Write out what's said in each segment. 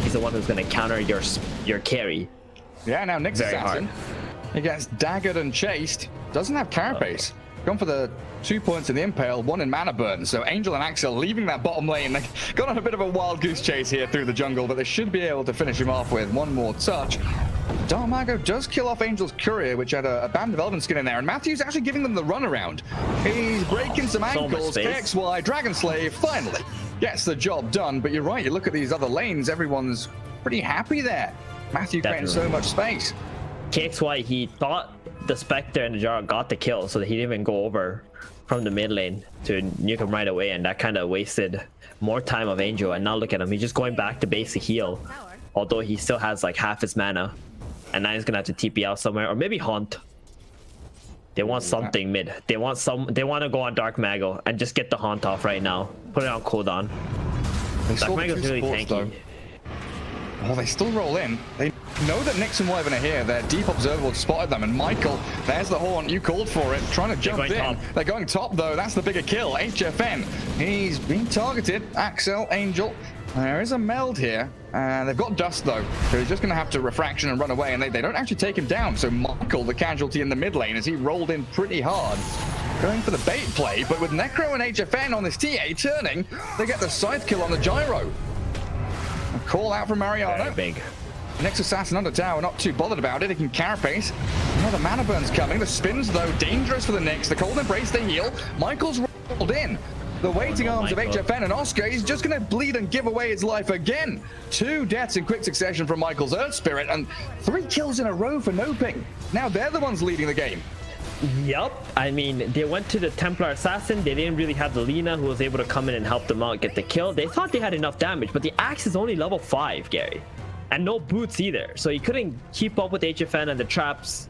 he's the one who's going to counter your carry. Yeah, now Nick's assassin. He gets daggered and chased. Doesn't have carapace. Gone for the 2 points in the impale, 1 in mana burn. So Angel and Axel leaving that bottom lane. They got on a bit of a wild goose chase here through the jungle, but they should be able to finish him off with one more touch. Dark Mago does kill off Angel's courier, which had a band of Elven skin in there, and Matthew's actually giving them the runaround. He's breaking some ankles. KXY, Dragon Slave, finally gets the job done. But you're right, you look at these other lanes, everyone's pretty happy there. Matthew creating so much space. KXY, he thought the Spectre and the Jar got the kill, so that he didn't even go over from the mid lane to nuke him right away, and that kind of wasted more time of Angel. And now look at him, he's just going back to basic heal, although he still has like half his mana. And now he's gonna have to TP out somewhere, or maybe haunt. They want something mid. They want to go on Dark Mago and just get the haunt off right now. Put it on cooldown. Dark Mago's really tanky. Though. Oh, they still roll in. They know that Nix and Wyvern are here. Their deep observer spotted them, and Michael, there's the haunt. You called for it, trying to jump in. Top. They're going top though. That's the bigger kill. HFN, he's being targeted. Axel, Angel. There is a meld here, and they've got dust though, so he's just going to have to refraction and run away, and they don't actually take him down. So Michael, the casualty in the mid lane, as he rolled in pretty hard, going for the bait play, but with Necro and HFN on this TA turning, they get the scythe kill on the gyro. A call out from Mariano. Very big. Next assassin under tower, not too bothered about it. He can carapace. Another mana burn's coming. The spins though, dangerous for the Nyx. The cold embrace, they heal. Michael's rolled in. The waiting arms of HFN and Oscar, he's just going to bleed and give away his life again. 2 deaths in quick succession from Michael's Earth Spirit, and 3 kills in a row for NOPING. Now they're the ones leading the game. Yup, I mean, they went to the Templar Assassin. They didn't really have the Lina who was able to come in and help them out get the kill. They thought they had enough damage, but the axe is only level 5, Gary. And no boots either, so he couldn't keep up with HFN and the traps.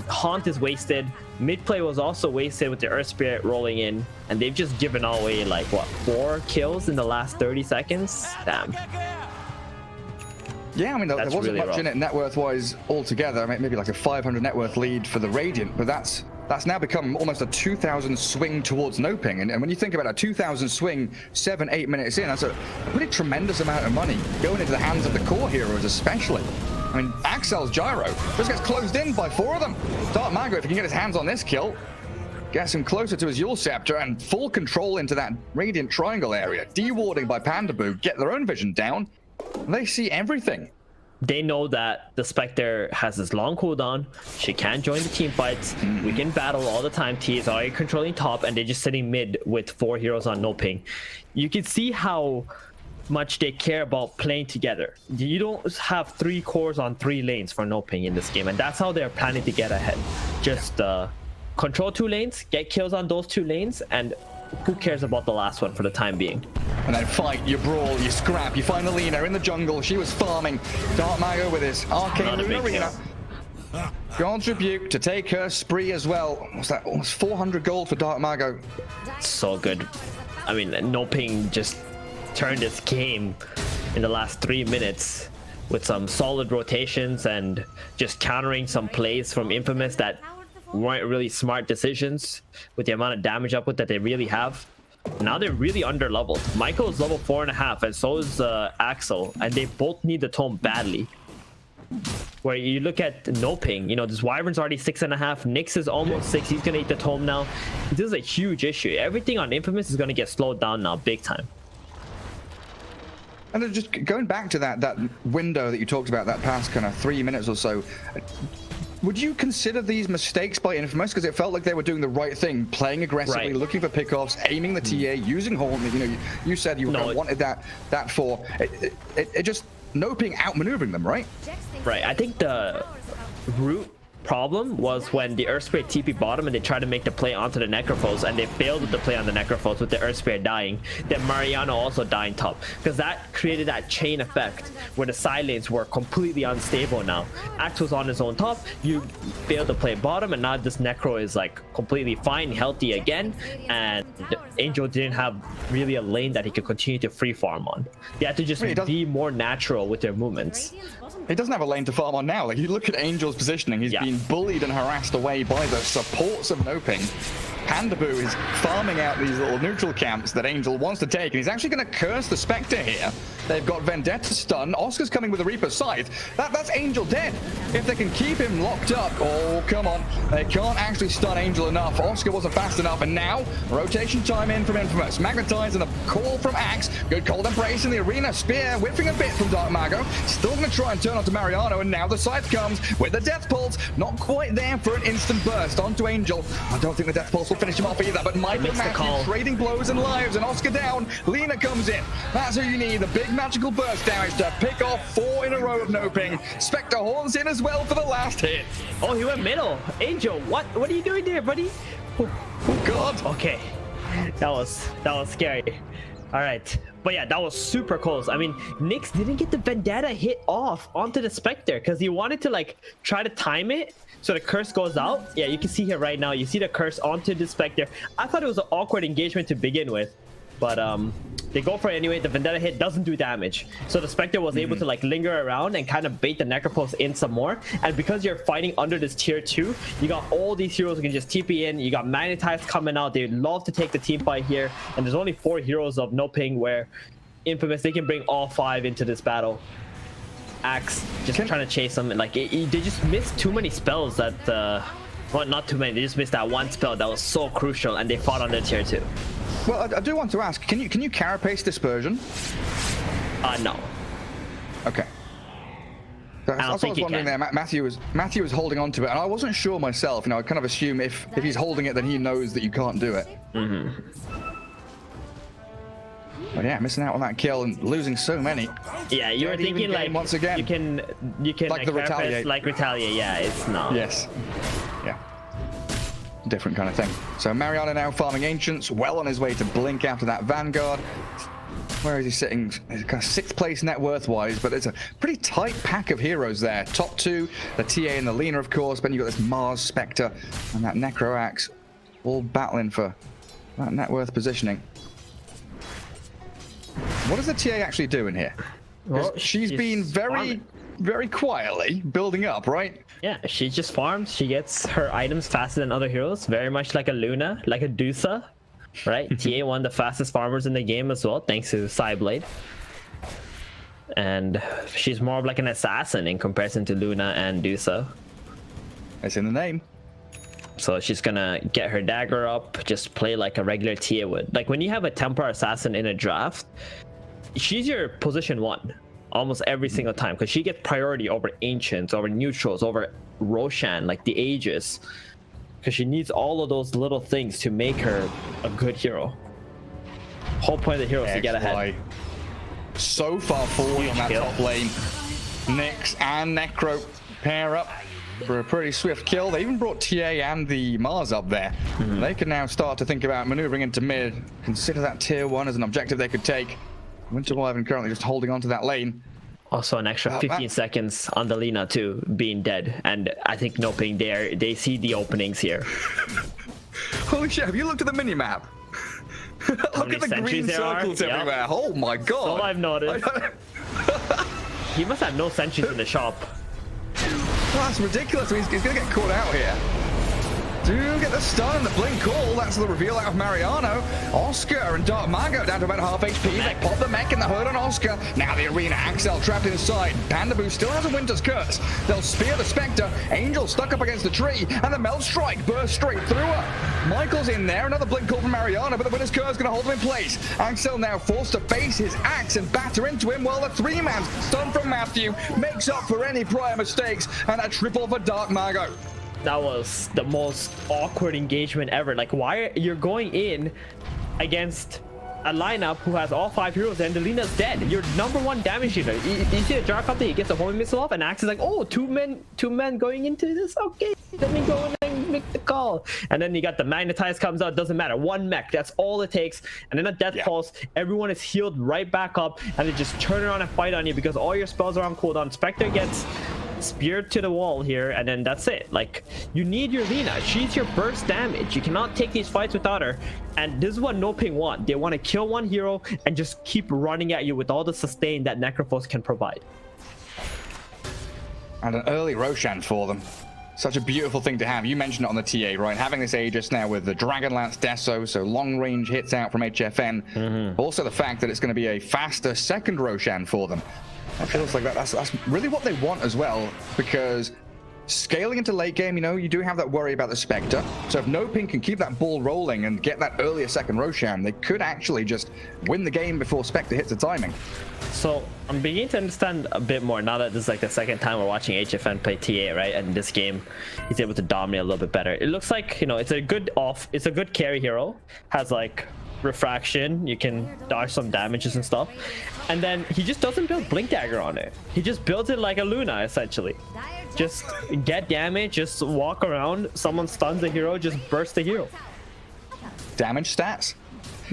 Haunt is wasted. Mid play was also wasted with the Earth Spirit rolling in, and they've just given away like what, 4 kills in the last 30 seconds. Damn. Yeah, I mean, there wasn't really much in it net worth wise altogether. I mean, maybe like a 500 net worth lead for the Radiant, but that's now become almost a 2,000 swing towards NOPING. And when you think about a 2,000 swing 7-8 minutes in, that's a pretty tremendous amount of money going into the hands of the core heroes, especially. I mean, Axel's gyro just gets closed in by 4 of them. Dark Mago, if he can get his hands on this kill, gets him closer to his Yule Scepter and full control into that Radiant Triangle area. Dewarding by Pandaboo, get their own vision down. They see everything. They know that the Spectre has this long cooldown. She can't join the team fights. We can battle all the time. T is already controlling top, and they're just sitting mid with 4 heroes on NOPING. You can see how much they care about playing together. You don't have 3 cores on 3 lanes for NOPING in this game, and that's how they're planning to get ahead. Just control 2 lanes, get kills on those 2 lanes, and who cares about the last one for the time being. And then fight, you brawl, you scrap, you find the Lina in the jungle. She was farming. Dark Mago with his arcane Luna Arena. God's Rebuke to take her spree as well. What's that? Almost 400 gold for Dark Mago. So good. I mean, NOPING just turned its game in the last 3 minutes with some solid rotations and just countering some plays from Infamous that weren't really smart decisions with the amount of damage output that they really have. Now they're really under leveled. Michael is level 4.5, and so is Axel, and they both need the tome badly. Where you look at NOPING, you know, this Wyvern's already 6.5, Nyx is almost 6, he's gonna eat the tome now. This is a huge issue. Everything on Infamous is gonna get slowed down now, big time. And then just going back to that window that you talked about, that past kind of 3 minutes or so, would you consider these mistakes by Infamous? Because it felt like they were doing the right thing, playing aggressively, looking for pickoffs, aiming the TA, using Horn. You know, you said you wanted that for it just NOPING outmaneuvering them, right? Right. I think the root problem was when the Earth Spirit TP bottom and they tried to make the play onto the necrophos, and they failed with the play on the necrophos with the Earth Spirit dying. Then Mariano also dying top, because that created that chain effect where the side lanes were completely unstable. Now Axe was on his own top, you failed to play bottom, and now this necro is like completely fine, healthy again, and Angel didn't have really a lane that he could continue to free farm on. They had to just be more natural with their movements. He doesn't have a lane to farm on now. Like, you look at Angel's positioning, he's being bullied and harassed away by the supports of NOPING. Pandaboo is farming out these little neutral camps that Angel wants to take, and he's actually going to curse the Spectre here. They've got Vendetta stun. Oscar's coming with a Reaper Scythe. That's Angel dead. If they can keep him locked up, oh, come on. They can't actually stun Angel enough. Oscar wasn't fast enough, and now rotation time in from Infamous. Magnetize and a call from Axe. Good cold embrace in the arena. Spear whiffing a bit from Dark Mago. Still going to try and turn onto Mariano, and now the Scythe comes with the Death Pulse. Not quite there for an instant burst onto Angel. I don't think the Death Pulse will finish him off either, but Michael Matthew trading blows and lives, and Oscar down. Lina comes in. That's who you need. The big magical burst damage to pick off 4 in a row of NOPING. Spectre Horns in as well for the last hit. Oh, he went middle. Angel, what are you doing there, buddy? Oh God. Okay, that was scary. All right, but yeah, that was super close. I mean, Nyx didn't get the Vendetta hit off onto the Spectre because he wanted to like try to time it so the curse goes out. Yeah, you can see here right now. You see the curse onto the Spectre. I thought it was an awkward engagement to begin with, but they go for it anyway. The Vendetta hit doesn't do damage, so the Spectre was able to like linger around and kind of bait the necrophos in some more. And because you're fighting under this tier 2, you got all these heroes who can just TP in. You got Magnetize coming out. They love to take the team fight here, and there's only 4 heroes of NOPING where Infamous, they can bring all 5 into this battle. Axe just trying to chase them, and like they just missed too many spells that well, not too many, they just missed that one spell that was so crucial, and they fought under tier 2. Well, I do want to ask, can you carapace dispersion? No. Okay. That's what I was wondering there. Matthew was holding on to it, and I wasn't sure myself. You know, I kind of assume if he's holding it, then he knows that you can't do it. But yeah, missing out on that kill and losing so many. Yeah, you were thinking like once again. You can like the retaliate. Like retaliate. Yeah, it's not. Yes. Yeah. Different kind of thing. So Mariano now farming Ancients, well on his way to blink after that Vanguard. Where is he sitting? He's kind of 6th place net worth wise, but it's a pretty tight pack of heroes there. Top 2, the TA and the Lina, of course. Then you've got this Mars Spectre and that Necro Axe, all battling for that net worth positioning. What is the TA actually doing here? Well, she's been very quietly building up, right? Yeah, she just farms. She gets her items faster than other heroes, very much like a Luna, like a Dusa, right? TA one of the fastest farmers in the game as well, thanks to Psyblade. And she's more of like an assassin in comparison to Luna and Dusa. It's in the name. So she's gonna get her dagger up, just play like a regular TA would. Like when you have a Templar assassin in a draft, she's your position 1 almost every single time because she gets priority over Ancients, over Neutrals, over Roshan, like the Aegis, because she needs all of those little things to make her a good hero. Whole point of the hero is to get ahead. So far forward on that top lane. Nyx and Necro pair up for a pretty swift kill. They even brought TA and the Mars up there. They can now start to think about maneuvering into mid, consider that tier 1 as an objective they could take. Winter Wyvern currently just holding on to that lane. Also an extra 15 seconds on the Lina too, being dead. And I think NOPING there, they see the openings here. Holy shit, have you looked at the minimap? Look at the green circles everywhere. Oh my god. All I've noticed. He must have no sentries in the shop. Oh, that's ridiculous. He's gonna get caught out here. Do get the stun and the blink call. That's the reveal out of Mariano. Oscar and Dark Mago down to about half HP. They pop the mech and the hurt on Oscar. Now the arena. Axel trapped inside. Pandaboo still has a Winter's Curse. They'll spear the Spectre. Angel stuck up against the tree. And the Melt Strike bursts straight through her. Michael's in there. Another blink call from Mariano, but the Winter's Curse is going to hold him in place. Axel now forced to face his axe and batter into him while the 3-man stun from Matthew makes up for any prior mistakes. And a triple for Dark Mago. That was the most awkward engagement ever. Like, why are you going in against a lineup who has all 5 heroes and the Lina's dead? You're #1 damage dealer. You see the jar up there, he gets a homing missile off, and Axe is like, oh, two men going into this. Okay, let me go in and make the call. And then you got the Magnetize comes out, doesn't matter. 1 mech, that's all it takes. And then a Death Pulse, everyone is healed right back up, and they just turn around and fight on you because all your spells are on cooldown. Spectre gets speared to the wall here, and then that's it. Like, you need your Lina. She's your burst damage. You cannot take these fights without her, and this is what NOPING want. They want to kill one hero and just keep running at you with all the sustain that Necrophos can provide. And an early Roshan for them. Such a beautiful thing to have. You mentioned it on the TA, right? Having this Aegis now with the Dragonlance Deso, so long-range hits out from HFN. Also the fact that it's going to be a faster second Roshan for them. It feels like that's really what they want as well, because scaling into late game, you know, you do have that worry about the Spectre. So if NOPING can keep that ball rolling and get that earlier second Roshan, they could actually just win the game before Spectre hits the timing. So I'm beginning to understand a bit more now that this is like the second time we're watching HFN play TA, right? And this game, he's able to dominate a little bit better. It looks like, you know, it's a good carry hero. Has like refraction, you can dodge some damages and stuff. And then he just doesn't build Blink Dagger on it. He just builds it like a Luna, essentially. Just get damage, just walk around, someone stuns the hero, just burst the hero. Damage stats?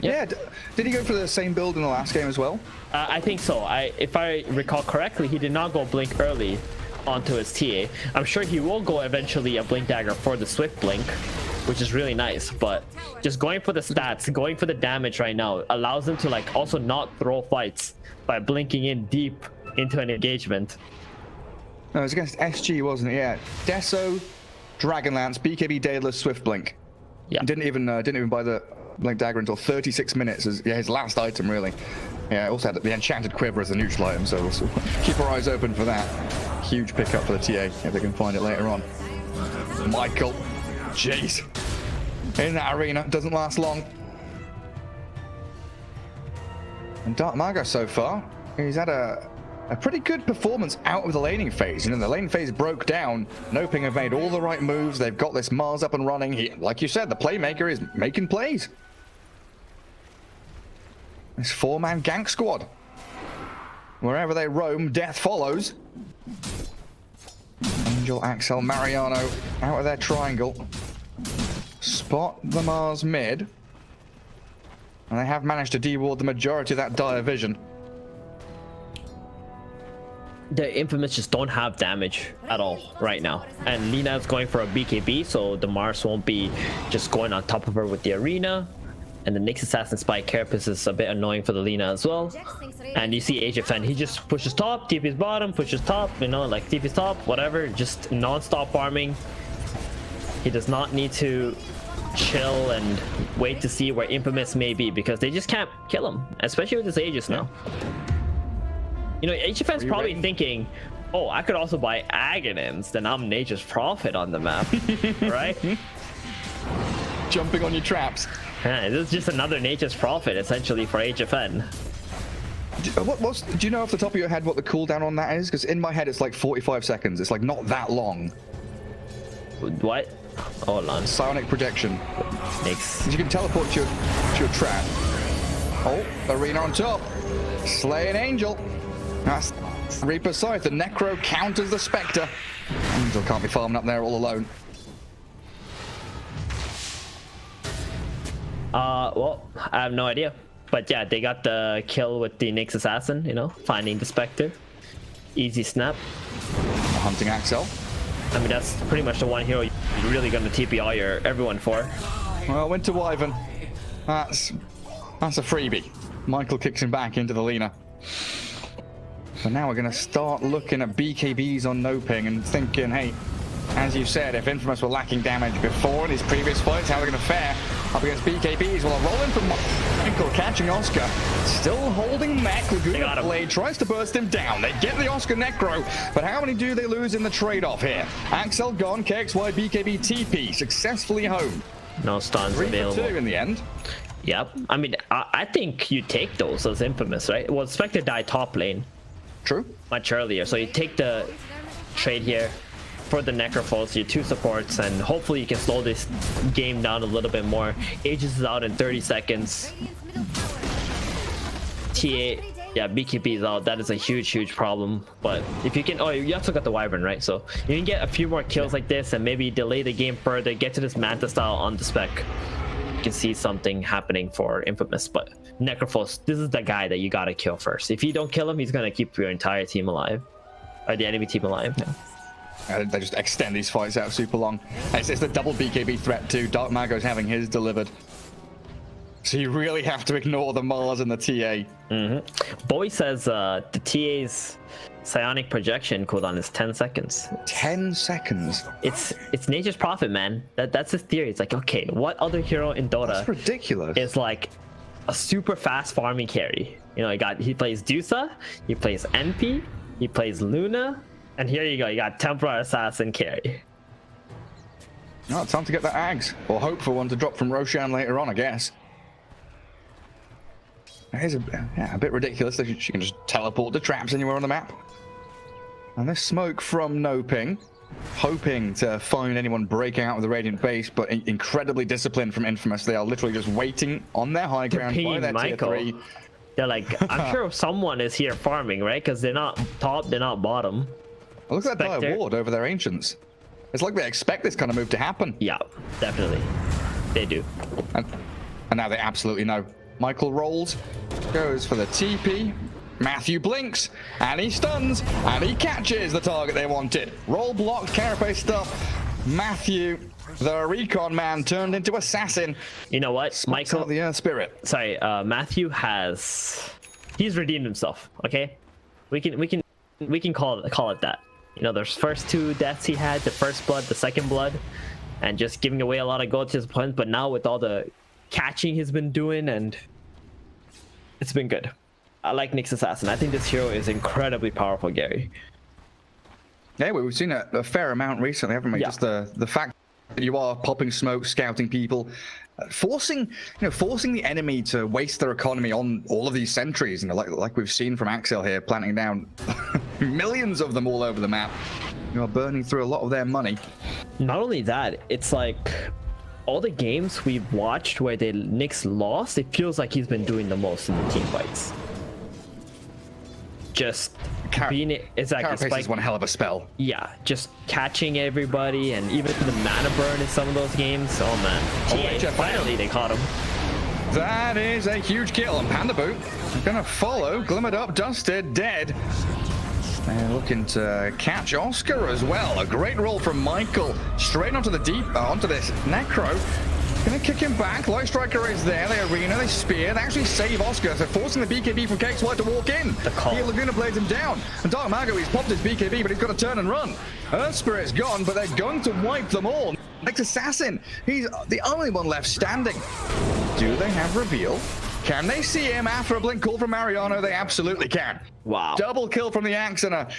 Yep. Yeah, did he go for the same build in the last game as well? I think so. If I recall correctly, he did not go Blink early onto his TA. I'm sure he will go eventually a Blink Dagger for the Swift Blink, which is really nice, but just going for the stats, going for the damage right now allows him to like also not throw fights by blinking in deep into an engagement. No, it was against SG, wasn't it? Yeah. Deso, Dragonlance, BKB Daedalus, Swift Blink. Yeah. Didn't even buy the Blink Dagger until 36 minutes as his last item, really. Yeah, also had the Enchanted Quiver as the neutral item, so we'll keep our eyes open for that. Huge pickup for the TA, if they can find it later on. Michael, jeez. In that arena, doesn't last long. And Dark Mago so far, he's had a pretty good performance out of the laning phase. You know, the laning phase broke down. NOPING have made all the right moves. They've got this Mars up and running. He, like you said, the playmaker is making plays. This four-man gank squad. Wherever they roam, death follows. Angel, Axel, Mariano out of their triangle. Spot the Mars mid. And they have managed to deward the majority of that dire vision. The Infamous just don't have damage at all right now, and Lina is going for a BKB, so the Mars won't be just going on top of her with the arena. And the Nyx Assassin Spy Carapace is a bit annoying for the Lina as well. And you see HFN, he just pushes top, TP's bottom, pushes top, you know, like TP's top, whatever, just non-stop farming. He does not need to chill and wait to see where Infamous may be, because they just can't kill him, especially with his Aegis now. You know, HFN's probably thinking, oh, I could also buy Aghanim's, then I'm Nature's Prophet on the map, right? Jumping on your traps. Yeah, this is just another Nature's Prophet, essentially, for HFN. Do you know off the top of your head what the cooldown on that is? Because in my head, it's like 45 seconds. It's like not that long. What? Hold on. Psionic projection. Nyx. You can teleport to your trap. Oh, arena on top. Slay an angel. That's Reaper Scythe. The Necro counters the Spectre. Angel can't be farming up there all alone. Well, I have no idea. But yeah, they got the kill with the Nyx Assassin, you know, finding the Spectre. Easy snap. Hunting Axel. I mean, that's pretty much the one hero you're really going to TP all everyone for. Well, Winter Wyvern. That's a freebie. Michael kicks him back into the Lina. So now we're going to start looking at BKBs on NOPING and thinking, hey, as you said, if Infamous were lacking damage before in his previous fights, how are they going to fare up against BKBs? Well, a roll in from Michael, catching Oscar. Still holding Mech. Laguna Blade tries to burst him down. They get the Oscar Necro, but how many do they lose in the trade-off here? Axel gone, KXY, BKB, TP, successfully home. No stuns 3 available. for 2 in the end. Yep. I mean, I think you take those as Infamous, right? Well, Spectre died top lane. True. Much earlier. So you take the trade here for the necrophos, your 2 supports, and hopefully you can slow this game down a little bit more. Aegis is out in 30 seconds. TA, yeah, BKB is out. That is a huge problem. But if you can, oh, you also got the Wyvern, right? So you can get a few more kills like this and maybe delay the game further, get to this Manta style on the spec. You can see something happening for Infamous, but Necrophos, this is the guy that you gotta kill first. If you don't kill him, he's gonna keep your entire team alive, or the enemy team alive. Yeah. They just extend these fights out super long. It's the double BKB threat too. Dark Mago's having his delivered. So you really have to ignore the Mars and the TA. Boy says the TA's psionic projection cooldown is 10 seconds. 10 seconds. It's nature's prophet, man. That's his theory. It's like, okay, what other hero in Dota That's ridiculous. is like a super fast farming carry? You know, he plays Dusa, he plays NP, he plays Luna, and here you go, you got Templar Assassin carry. No, it's time to get that Ags, or hope for one to drop from Roshan later on, I guess. It is a bit ridiculous that she can just teleport the traps anywhere on the map. And this smoke from NOPING, hoping to find anyone break out of the Radiant base, but incredibly disciplined from Infamous. They are literally just waiting on their high ground by their tier 3. They're like, I'm sure someone is here farming, right? Because they're not top, they're not bottom. Look at that dire ward over their Ancients. It's like they expect this kind of move to happen. Yeah, definitely. They do. And now they absolutely know. Michael rolls, goes for the TP. Matthew blinks, and he stuns, and he catches the target they wanted. Roll blocked, carapace stuff. Matthew, the recon man, turned into assassin. You know what, Michael? The Earth Spirit. Sorry, Matthew he's redeemed himself. Okay, we can call it that. You know, there's first 2 deaths he had, the first blood, the second blood, and just giving away a lot of gold to his opponents. But now with all the catching he's been doing, and it's been good. I like Nyx Assassin. I think this hero is incredibly powerful, Gary. Yeah, we've seen a fair amount recently, haven't we? Yeah. Just the fact that you are popping smoke, scouting people, forcing the enemy to waste their economy on all of these sentries. You know, like we've seen from Axel here, planting down millions of them all over the map. You are burning through a lot of their money. Not only that, it's like all the games we've watched where Nyx lost, it feels like he's been doing the most in the team fights. Just being Carapace is one hell of a spell. Yeah, just catching everybody, and even the mana burn in some of those games. Oh man, finally they caught him. That is a huge kill, and Panda Boot gonna follow. Glimmered up, dusted, dead. And looking to catch Oscar as well. A great roll from Michael, straight onto the onto this Necro. Gonna kick him back. Light Striker is there. They arena, they spear, they actually save Oscar. So forcing the BKB from Cakes White to walk in. Here Laguna blades him down. And Dark Mago, he's popped his BKB, but he's got to turn and run. Earth Spirit's gone, but they're going to wipe them all. Nyx Assassin, he's the only one left standing. Do they have reveal? Can they see him after a blink call from Mariano? They absolutely can. Wow. Double kill from the Axe and a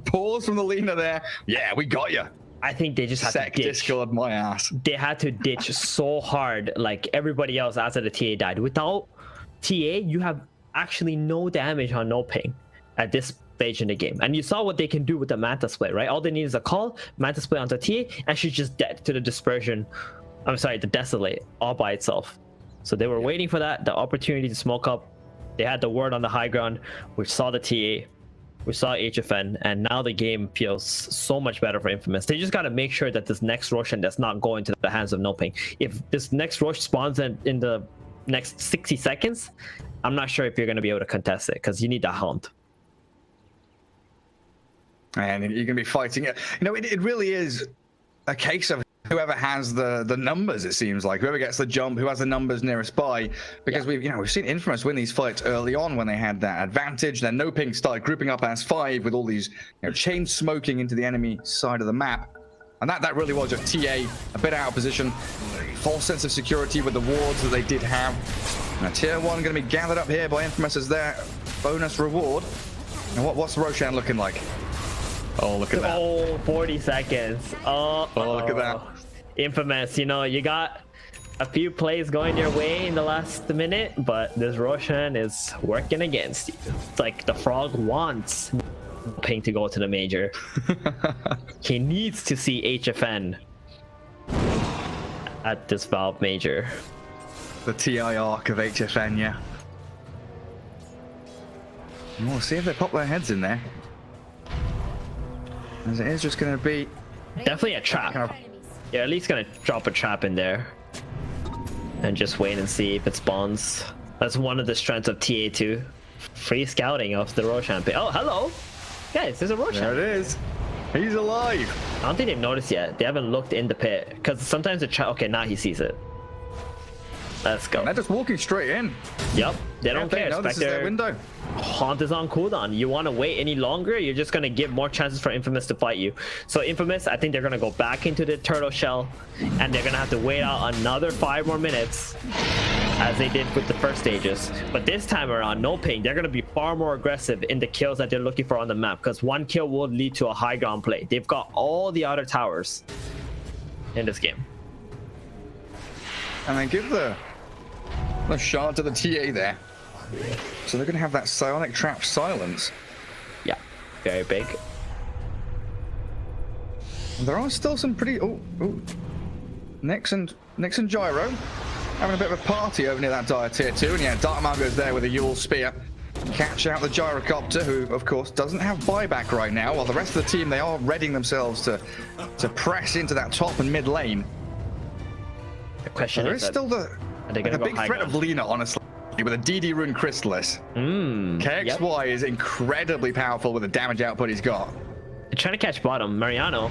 pause from the Lina there. Yeah, we got you. I think they just had to ditch. Discord my ass. They had to ditch so hard, like everybody else after the TA died. Without TA, you have actually no damage on NOPING at this stage in the game. And you saw what they can do with the Manta Split, right? All they need is a call, Manta Split onto TA, and she's just dead to the dispersion. I'm sorry, the Desolate, all by itself. So they were waiting for that, the opportunity to smoke up. They had the word on the high ground. We saw the TA. We saw HFN, and now the game feels so much better for Infamous. They just got to make sure that this next Roshan does not go into the hands of NOPING. If this next Rosh spawns in the next 60 seconds, I'm not sure if you're going to be able to contest it, because you need that Hound. And you're going to be fighting it. You know, it really is a case of whoever has the numbers, it seems like. Whoever gets the jump, who has the numbers nearest by. Because we've seen Infamous win these fights early on when they had that advantage. Then NOPING started grouping up as 5 with all these chain smoking into the enemy side of the map. And that really was just TA a bit out of position. False sense of security with the wards that they did have. Now tier 1 going to be gathered up here by Infamous as their bonus reward. And what's Roshan looking like? Oh, look at that. Oh, 40 seconds. Oh, look at that. Infamous, you got a few plays going your way in the last minute, but this Roshan is working against you. It's like the frog wants Ping to go to the major. He needs to see HFN at this Valve major. The TI arc of HFN, yeah. We'll see if they pop their heads in there. As it is just going to be... Definitely a trap. Yeah, at least going to drop a trap in there. And just wait and see if it spawns. That's one of the strengths of TA2. Free scouting of the Roshan pit. Oh, hello! Guys, there's a Roshan. There it is. He's alive. I don't think they've noticed yet. They haven't looked in the pit. Because sometimes the trap... Okay, now he sees it. Let's go. And they're just walking straight in. Yep, they don't care. Know this is their window. Haunt is on cooldown. You want to wait any longer, you're just going to give more chances for Infamous to fight you. So Infamous, I think they're going to go back into the turtle shell, and they're going to have to wait out another 5 more minutes as they did with the first stages. But this time around, NOPING, they're going to be far more aggressive in the kills that they're looking for on the map, because one kill will lead to a high ground play. They've got all the other towers in this game. And then give the shard to the TA there. So they're going to have that psionic trap silence. Yeah, very big. And there are still some pretty... Oh. Nix and Gyro having a bit of a party over near that dire tier 2. And yeah, Dark Mango's there with a Yule Spear. Catch out the Gyrocopter, who, of course, doesn't have buyback right now. While the rest of the team, they are readying themselves to press into that top and mid lane. The question there is still the big threat of Lina, honestly, with a DD Rune Chrysalis. KXY is incredibly powerful with the damage output he's got. They're trying to catch bottom. Mariano,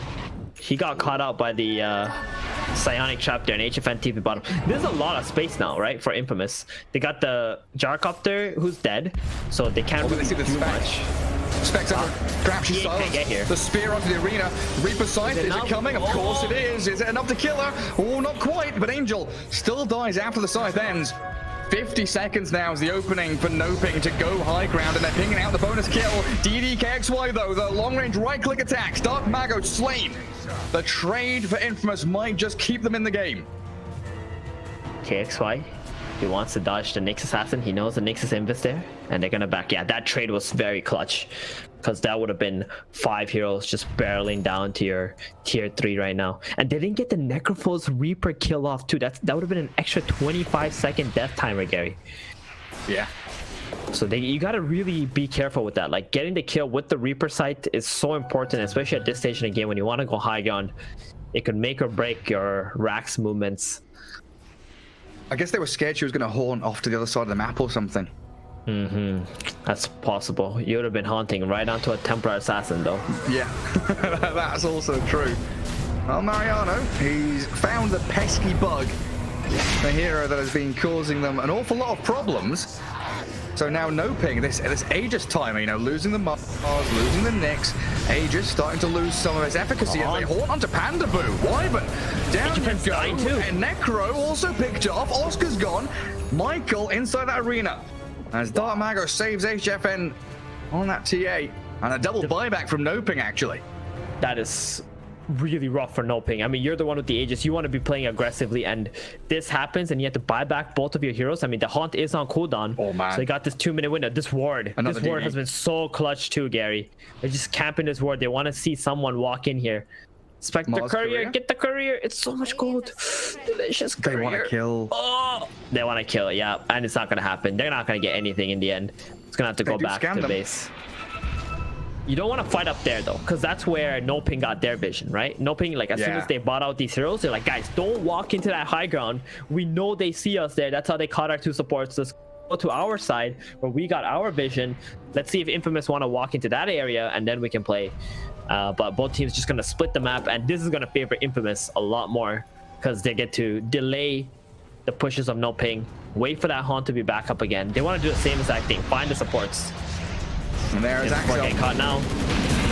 he got caught out by the psionic trap there, and HFN TV bottom. There's a lot of space now, right, for Infamous. They got the Gyrocopter, who's dead, so they can't really do much. Spectre grabs his get here. The spear onto the arena. Reaper Scythe, is it coming? Of course it is. Is it enough to kill her? Oh, not quite, but Angel still dies after the scythe ends. 50 seconds now is the opening for NOPING to go high ground, and they're pinging out the bonus kill. DDKXY though, the long-range right-click attacks. Dark Mago slain. The trade for Infamous might just keep them in the game. KXY, he wants to dodge the Nyx Assassin. He knows the Nyx is Invis there, and they're gonna back. Yeah, that trade was very clutch, because that would have been 5 heroes just barreling down to your tier 3 right now. And they didn't get the Necrophos Reaper kill off too. That would have been an extra 25-second death timer, Gary. Yeah. So you gotta really be careful with that. Like, getting the kill with the Reaper sight is so important, especially at this stage in the game when you want to go high ground. It could make or break your Rax movements. I guess they were scared she was going to haunt off to the other side of the map or something. That's possible. You would have been haunting right onto a Templar Assassin, though. Yeah, that's also true. Well, Mariano, he's found the pesky bug, the hero that has been causing them an awful lot of problems. So now NOPING, this Aegis timer, you know, losing the Mars, losing the Nyx, Aegis starting to lose some of its efficacy as they haunt onto Panda Boo. Wyvern, down you go, and Necro also picked off, Oscar's gone, Michael inside that arena. As Dark Mago saves HFN on that TA, and a double buyback from NOPING actually. That is really rough for NOPING. I mean, you're the one with the Aegis. You want to be playing aggressively, and this happens, and you have to buy back both of your heroes. I mean, the Haunt is on cooldown. Oh man! So they got this 2-minute window. This ward has been so clutch too, Gary. They're just camping this ward. They want to see someone walk in here. Spectre Courier, get the Courier. It's so much gold. Delicious Courier. They want to kill. Oh, they want to kill. Yeah, and it's not gonna happen. They're not gonna get anything in the end. It's gonna have to go back to base. You don't want to fight up there though, because that's where NOPING got their vision, right? NOPING, like, as soon as they bought out these heroes, they're like, guys, don't walk into that high ground. We know they see us there. That's how they caught our 2 supports. Let's go to our side where we got our vision. Let's see if Infamous want to walk into that area, and then we can play. But both teams just gonna split the map, and this is gonna favor Infamous a lot more, because they get to delay the pushes of NOPING, wait for that Haunt to be back up again. They want to do the same exact thing, find the supports. And there is Axel. Getting caught now.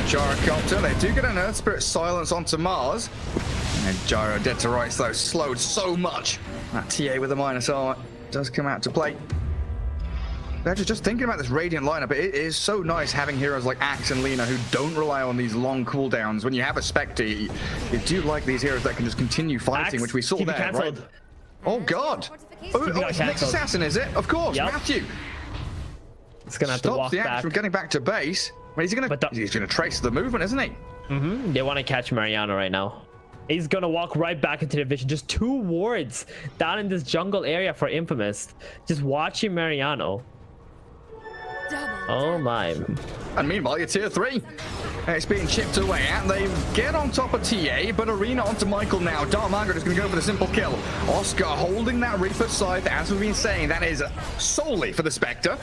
Gyrocopter, they do get an Earth Spirit silence onto Mars. And Gyro dead to rights though, slowed so much. That TA with the minus armor does come out to play. Actually, just thinking about this Radiant lineup, it is so nice having heroes like Axe and Lina who don't rely on these long cooldowns. When you have a Spectre, you do like these heroes that can just continue fighting, which we saw there, canceled. Right? Oh god! Oh, it's Nyx Assassin, is it? Of course, Matthew. It's gonna have to walk the Axe back from getting back to base. Well, he's gonna trace the movement, isn't he? They want to catch Mariano right now. He's gonna walk right back into the vision. Just 2 wards down in this jungle area for Infamous. Just watching Mariano. Oh my. And meanwhile, you're tier 3. It's being chipped away at. They get on top of TA, but Arena onto Michael now. Dark Margaret is going to go for the simple kill. Oscar holding that Reaper scythe, as we've been saying, that is solely for the Spectre.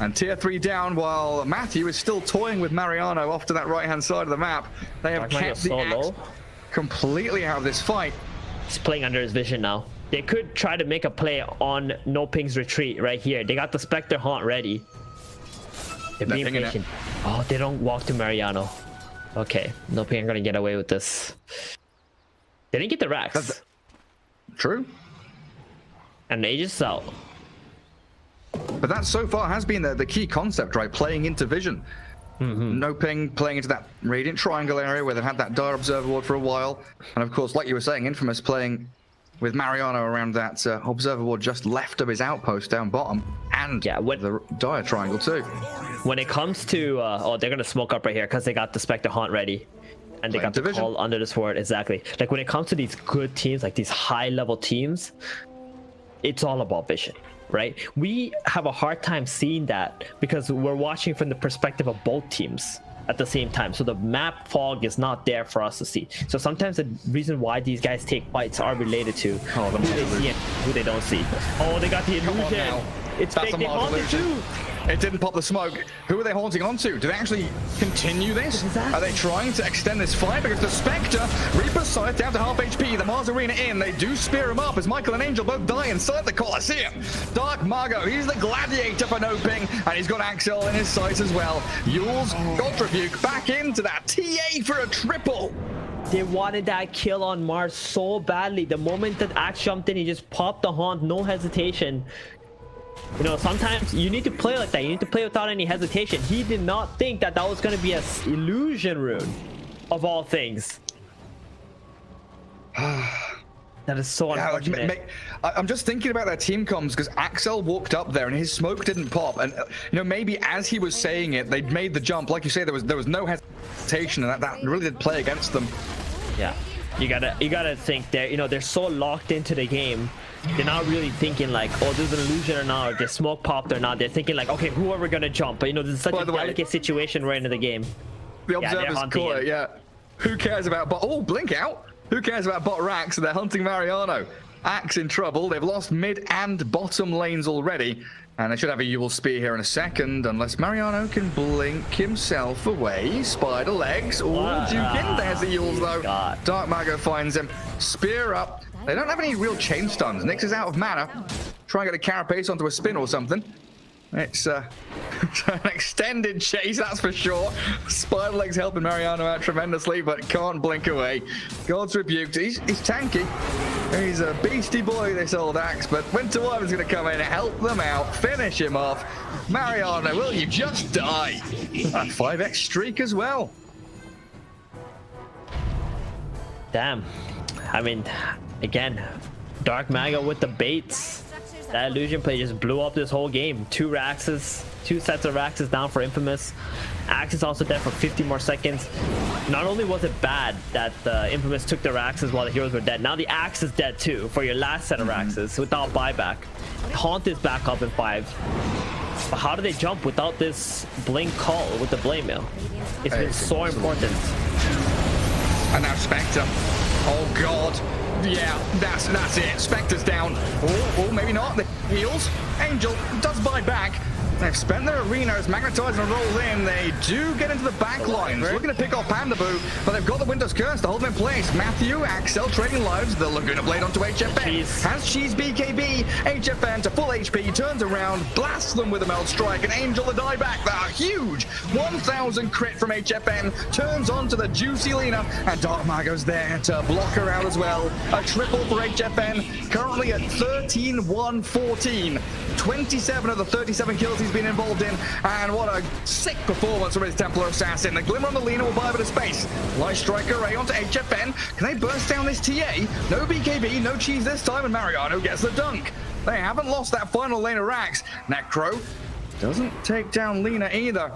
And tier 3 down, while Matthew is still toying with Mariano off to that right-hand side of the map. They have kept the Axe completely out of this fight. He's playing under his vision now. they could try to make a play on NOPING's retreat right here. They got the Spectre Haunt ready. They're being patient. Oh, they don't walk to Mariano. Okay, NOPING are gonna get away with this. They didn't get the Rax. True. And Aegis is out. But that so far has been the key concept, right? Playing into vision. NOPING playing into that Radiant Triangle area where they've had that Dire Observer Ward for a while. And of course, like you were saying, Infamous playing with Mariano around that Observer Ward just left of his outpost down bottom. And the Dire Triangle too. When it comes to, oh, they're going to smoke up right here because they got the Spectre Haunt ready. And they got the call under the sword, exactly. Like when it comes to these good teams, like these high level teams, it's all about vision. Right, we have a hard time seeing that because we're watching from the perspective of both teams at the same time, so the map fog is not there for us to see. So sometimes the reason why these guys take fights are related to who they see and who they don't see. Oh, they got the illusion. It's fake. They haunted too. It didn't pop the smoke. Who are they haunting onto? Do they actually continue this? Exactly. Are they trying to extend this fight? Because the Spectre, Reaper's Sight down to half HP, the Mars Arena in. They do spear him up as Michael and Angel both die inside the Colosseum. Dark Mago, he's the gladiator for NOPING, and he's got Axel in his sights as well. Yule's got Rebuke back into that TA for a triple. They wanted that kill on Mars so badly. The moment that Axe jumped in, he just popped the haunt, no hesitation. You know, sometimes you need to play like that. You need to play without any hesitation. He did not think that that was going to be an illusion rune, of all things. That is so unfortunate. Like, I'm just thinking about their team comms because Axel walked up there and his smoke didn't pop. And you know, maybe as he was saying it, they'd made the jump. Like you say, there was no hesitation, and that really did play against them. Yeah, you gotta think they're so locked into the game. They're not really thinking like, oh, there's an illusion or not, or the smoke popped or not. They're thinking like, okay, who are we gonna jump? But you know, this is such a delicate situation right into the game. The observer's caught it, yeah. Who cares about bot? Oh, blink out. Who cares about bot Rax? They're hunting Mariano. Axe in trouble. They've lost mid and bottom lanes already. And they should have a Yule Spear here in a second, unless Mariano can blink himself away. Spider legs. Oh, Jukin. There's the Yules, though. God. Dark Mago finds him. Spear up. They don't have any real chain stuns. Nyx is out of mana. Try and get a carapace onto a spin or something. It's an extended chase, that's for sure. Spider legs helping Mariano out tremendously, but can't blink away. God's rebuked. He's tanky. He's a beastie boy, this old Axe, but Winter Wyvern's going to come in and help them out, finish him off. Mariano, will you just die? A 5x streak as well. Damn. I mean, again, Dark Mago with the baits. That illusion play just blew up this whole game. Two sets of Raxes down for Infamous. Axe is also dead for 50 more seconds. Not only was it bad that Infamous took the Raxes while the heroes were dead, now the Axe is dead too for your last set of Raxes without buyback. Haunt is back up in 5. But how do they jump without this blink call with the blade mail? It's been so important. And now Spectre. Oh god. Yeah, that's it. Spectre's down. Oh, maybe not. The heals. Angel does buy back. They've spent their arena as Magnetize and roll in. They do get into the back lines. Looking to pick off Pandaboo, but they've got the Winter's Curse to hold them in place. Matthew, Axel trading lives. The Laguna Blade onto HFN. Has Cheese BKB. HFN to full HP. Turns around, blasts them with a Meld Strike. And Angel the dieback. That huge 1,000 crit from HFN. Turns onto the juicy Lina. And Dark Mago's there to block her out as well. A triple for HFN. Currently at 13-1-14. 27 of the 37 kills he's been involved in, and what a sick performance from his Templar Assassin. The Glimmer on the Lina will buy a bit of space. Light Strike Array onto HFN. Can they burst down this TA? No BKB, no cheese this time, and Mariano gets the dunk. They haven't lost that final lane of Rax. Necro doesn't take down Lina either.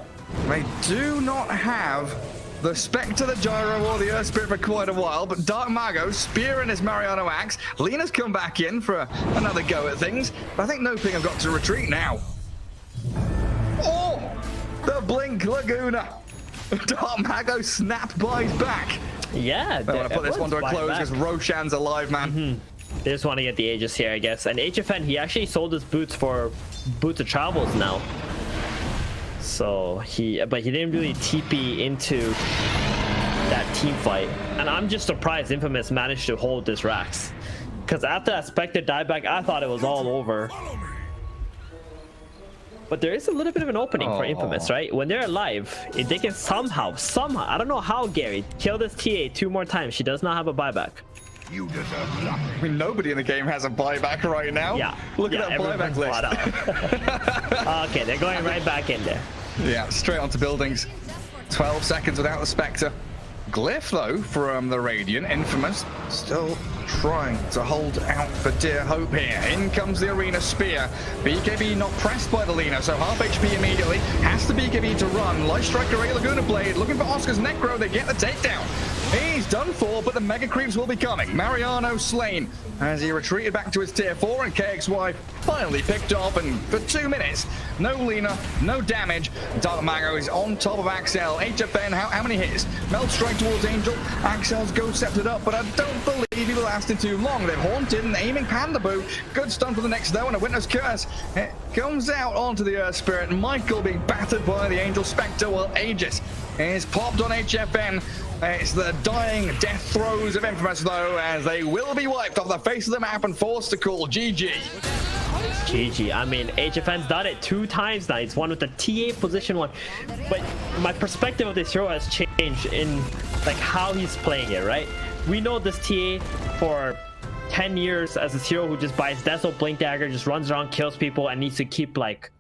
They do not have the Spectre, the Gyro, or the Earth Spirit for quite a while, but Dark Mago spearing his Mariano Axe. Lina's come back in for another go at things, but I think NOPING have got to retreat now. Oh! The Blink Laguna! Dark Mago snap buys back. Yeah, they want to put this one to a close because Roshan's alive, man. They just want to get the Aegis here, I guess. And HFN, he actually sold his boots for boots of travels now. So but he didn't really TP into that team fight, and I'm just surprised Infamous managed to hold this Rax. Because after that Spectre dieback, I thought it was all over. But there is a little bit of an opening for Infamous, right? When they're alive, if they can somehow, I don't know how, Gary, kill this TA 2 more times. She does not have a buyback. You deserve nothing. I mean, nobody in the game has a buyback right now. Yeah. Look at that buyback list. Okay, they're going right back in there. Yeah, straight onto buildings. 12 seconds without the Spectre. Glyph, though, from the Radiant. Infamous still trying to hold out for dear hope here. In comes the Arena Spear. BKB not pressed by the Lina, so half HP immediately. Has the BKB to run. Lifestealer, a Laguna Blade, looking for Oscar's Necro. They get the takedown. He's done for, but the Mega Creeps will be coming. Mariano slain as he retreated back to his tier 4, and KXY finally picked off, and for 2 minutes, no Lina, no damage. Dark Mago is on top of Axel. HFN, how many hits? Melt Strike towards Angel. Axel's Ghost Sceptered up, but I don't believe he lasted too long. They've haunted and aiming Panda Boo. Good stun for the next though, and a Witness Curse. It comes out onto the Earth Spirit. Michael being battered by the Angel Spectre, while Aegis is popped on HFN. It's the dying death throes of Infamous, though, as they will be wiped off the face of the map and forced to call GG. GG. I mean, HFN's done it 2 times now. He's won with the TA position 1. But my perspective of this hero has changed in like how he's playing it, right? We know this TA for 10 years as this hero who just buys Deathloop Blink Dagger, just runs around, kills people, and needs to keep like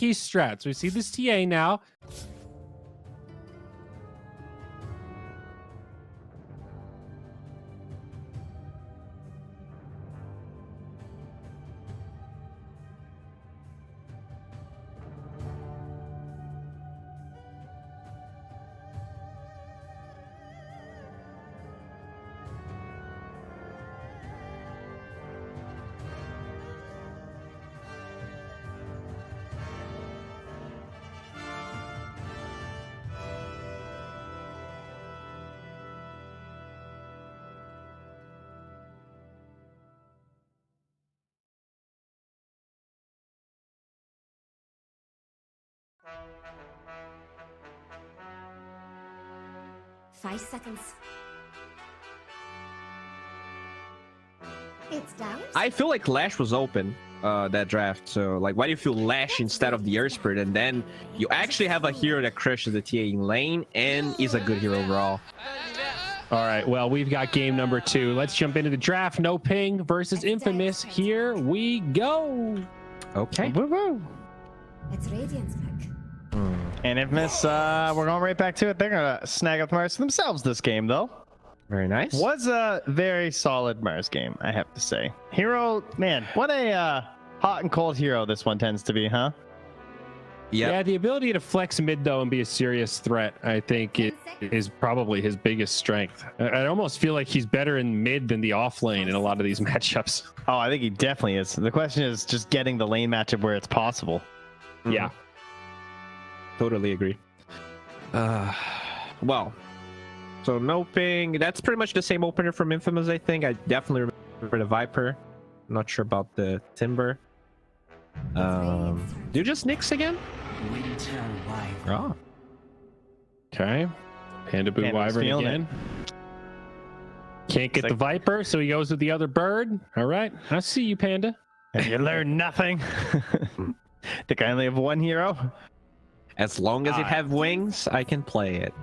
key strats. We see this TA now. Five seconds. It's down. I feel like Lash was open that draft. So like, why do you feel Lash instead of the Earth Spirit? And then you actually have a hero that crushes the TA in lane and is a good hero overall. All right, well, we've got game number 2. Let's jump into the draft. No Ping versus Infamous. Here we go. Okay. Woo-woo. It's Radiant's pick. And Infamous, we're going right back to it. They're going to snag up Mars themselves this game, though. Very nice. Was a very solid Mars game, I have to say. Hero, man, what a hot and cold hero this one tends to be, huh? Yep. Yeah, the ability to flex mid, though, and be a serious threat, I think it is probably his biggest strength. I almost feel like he's better in mid than the offlane in a lot of these matchups. Oh, I think he definitely is. The question is just getting the lane matchup where it's possible. Yeah. Totally agree. Well, so no ping. That's pretty much the same opener from Infamous, I think. I definitely remember the Viper. Not sure about the Timber. Do you just Nyx again? Oh. Okay. Panda Boo Panda's Wyvern feeling again. Can't get the Viper, so he goes with the other bird. All right. I see you, Panda. Have you learned nothing? Think I only have one hero? As long as it have wings, I can play it.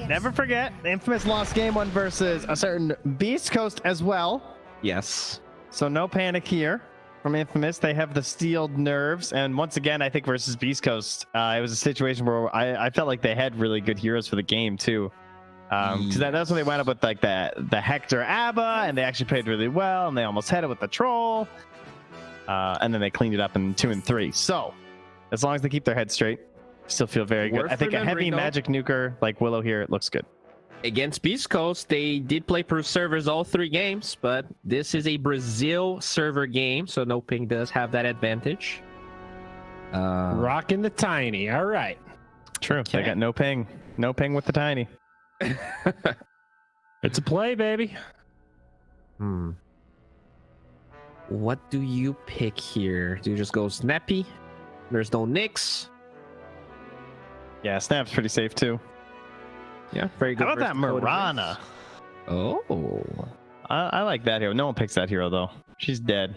Never forget, Infamous lost game 1 versus a certain Beast Coast as well. Yes. So no panic here from Infamous. They have the steeled nerves. And once again, I think versus Beast Coast, it was a situation where I felt like they had really good heroes for the game too. Because that's when they wound up with like the Hector Abba, and they actually played really well, and they almost had it with the Troll. And then they cleaned it up in 2 and 3. So as long as they keep their head straight, still feel very good. I think a heavy magic nuker like Willow here, it looks good. Against Beast Coast, they did play pro servers all 3 games, but this is a Brazil server game, so no ping does have that advantage. Rocking the tiny. All right. True. Okay. They got no ping with the tiny. It's a play, baby. What do you pick here? Do you just go Snappy? There's no Nyx. Yeah, Snap's pretty safe too. Yeah, very good. How about that Mirana? Oh. I like that hero. No one picks that hero though. She's dead.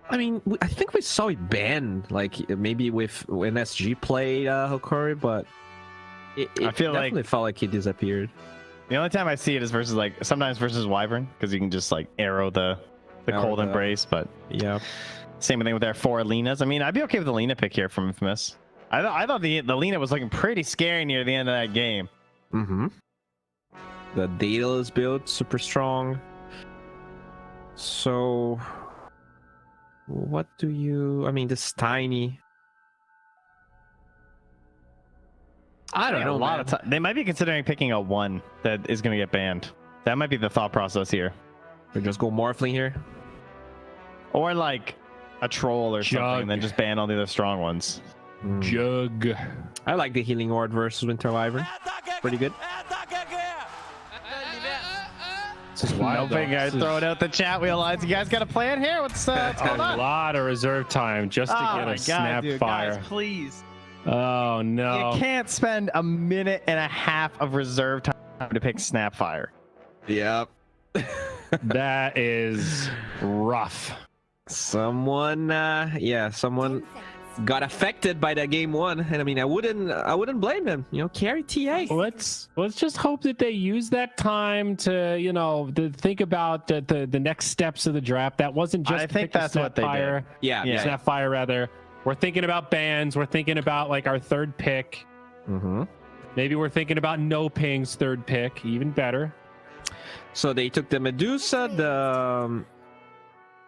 I mean, I think we saw it banned, like maybe with when SG played Hokori, but it I feel definitely felt like he disappeared. The only time I see it is versus like sometimes versus Wyvern, because you can just like arrow the cold embrace. But yeah, same thing with their 4 Linas. I mean, I'd be okay with the Lina pick here from Infamous. I thought the Lina was looking pretty scary near the end of that game. Mm-hmm. The Daedalus build super strong. So what do you? I mean, this tiny. I don't know. A lot of time. They might be considering picking a 1 that is going to get banned. That might be the thought process here. Or just go morphling here, or like a troll or Jug. something, and then just ban all the other strong ones. Jug. I like the Healing Ward versus Winter Wyvern. Pretty good. This is wild. No guys throwing out the chat wheel lines. You guys got a plan here? What's going a on? lot of reserve time just to get a snap dude, fire. guys, please. Oh no. You can't spend a minute and a half of reserve time to pick Snapfire. Yep. That is rough. Someone got affected by that game 1, and I mean, I wouldn't blame them. You know, carry TA. Let's just hope that they use that time to to think about the next steps of the draft. That wasn't just I think that's what they did. Yeah. Snapfire rather. We're thinking about bans. We're thinking about like our third pick. Mm-hmm. Maybe we're thinking about NOPING's third pick, even better. So they took the Medusa, the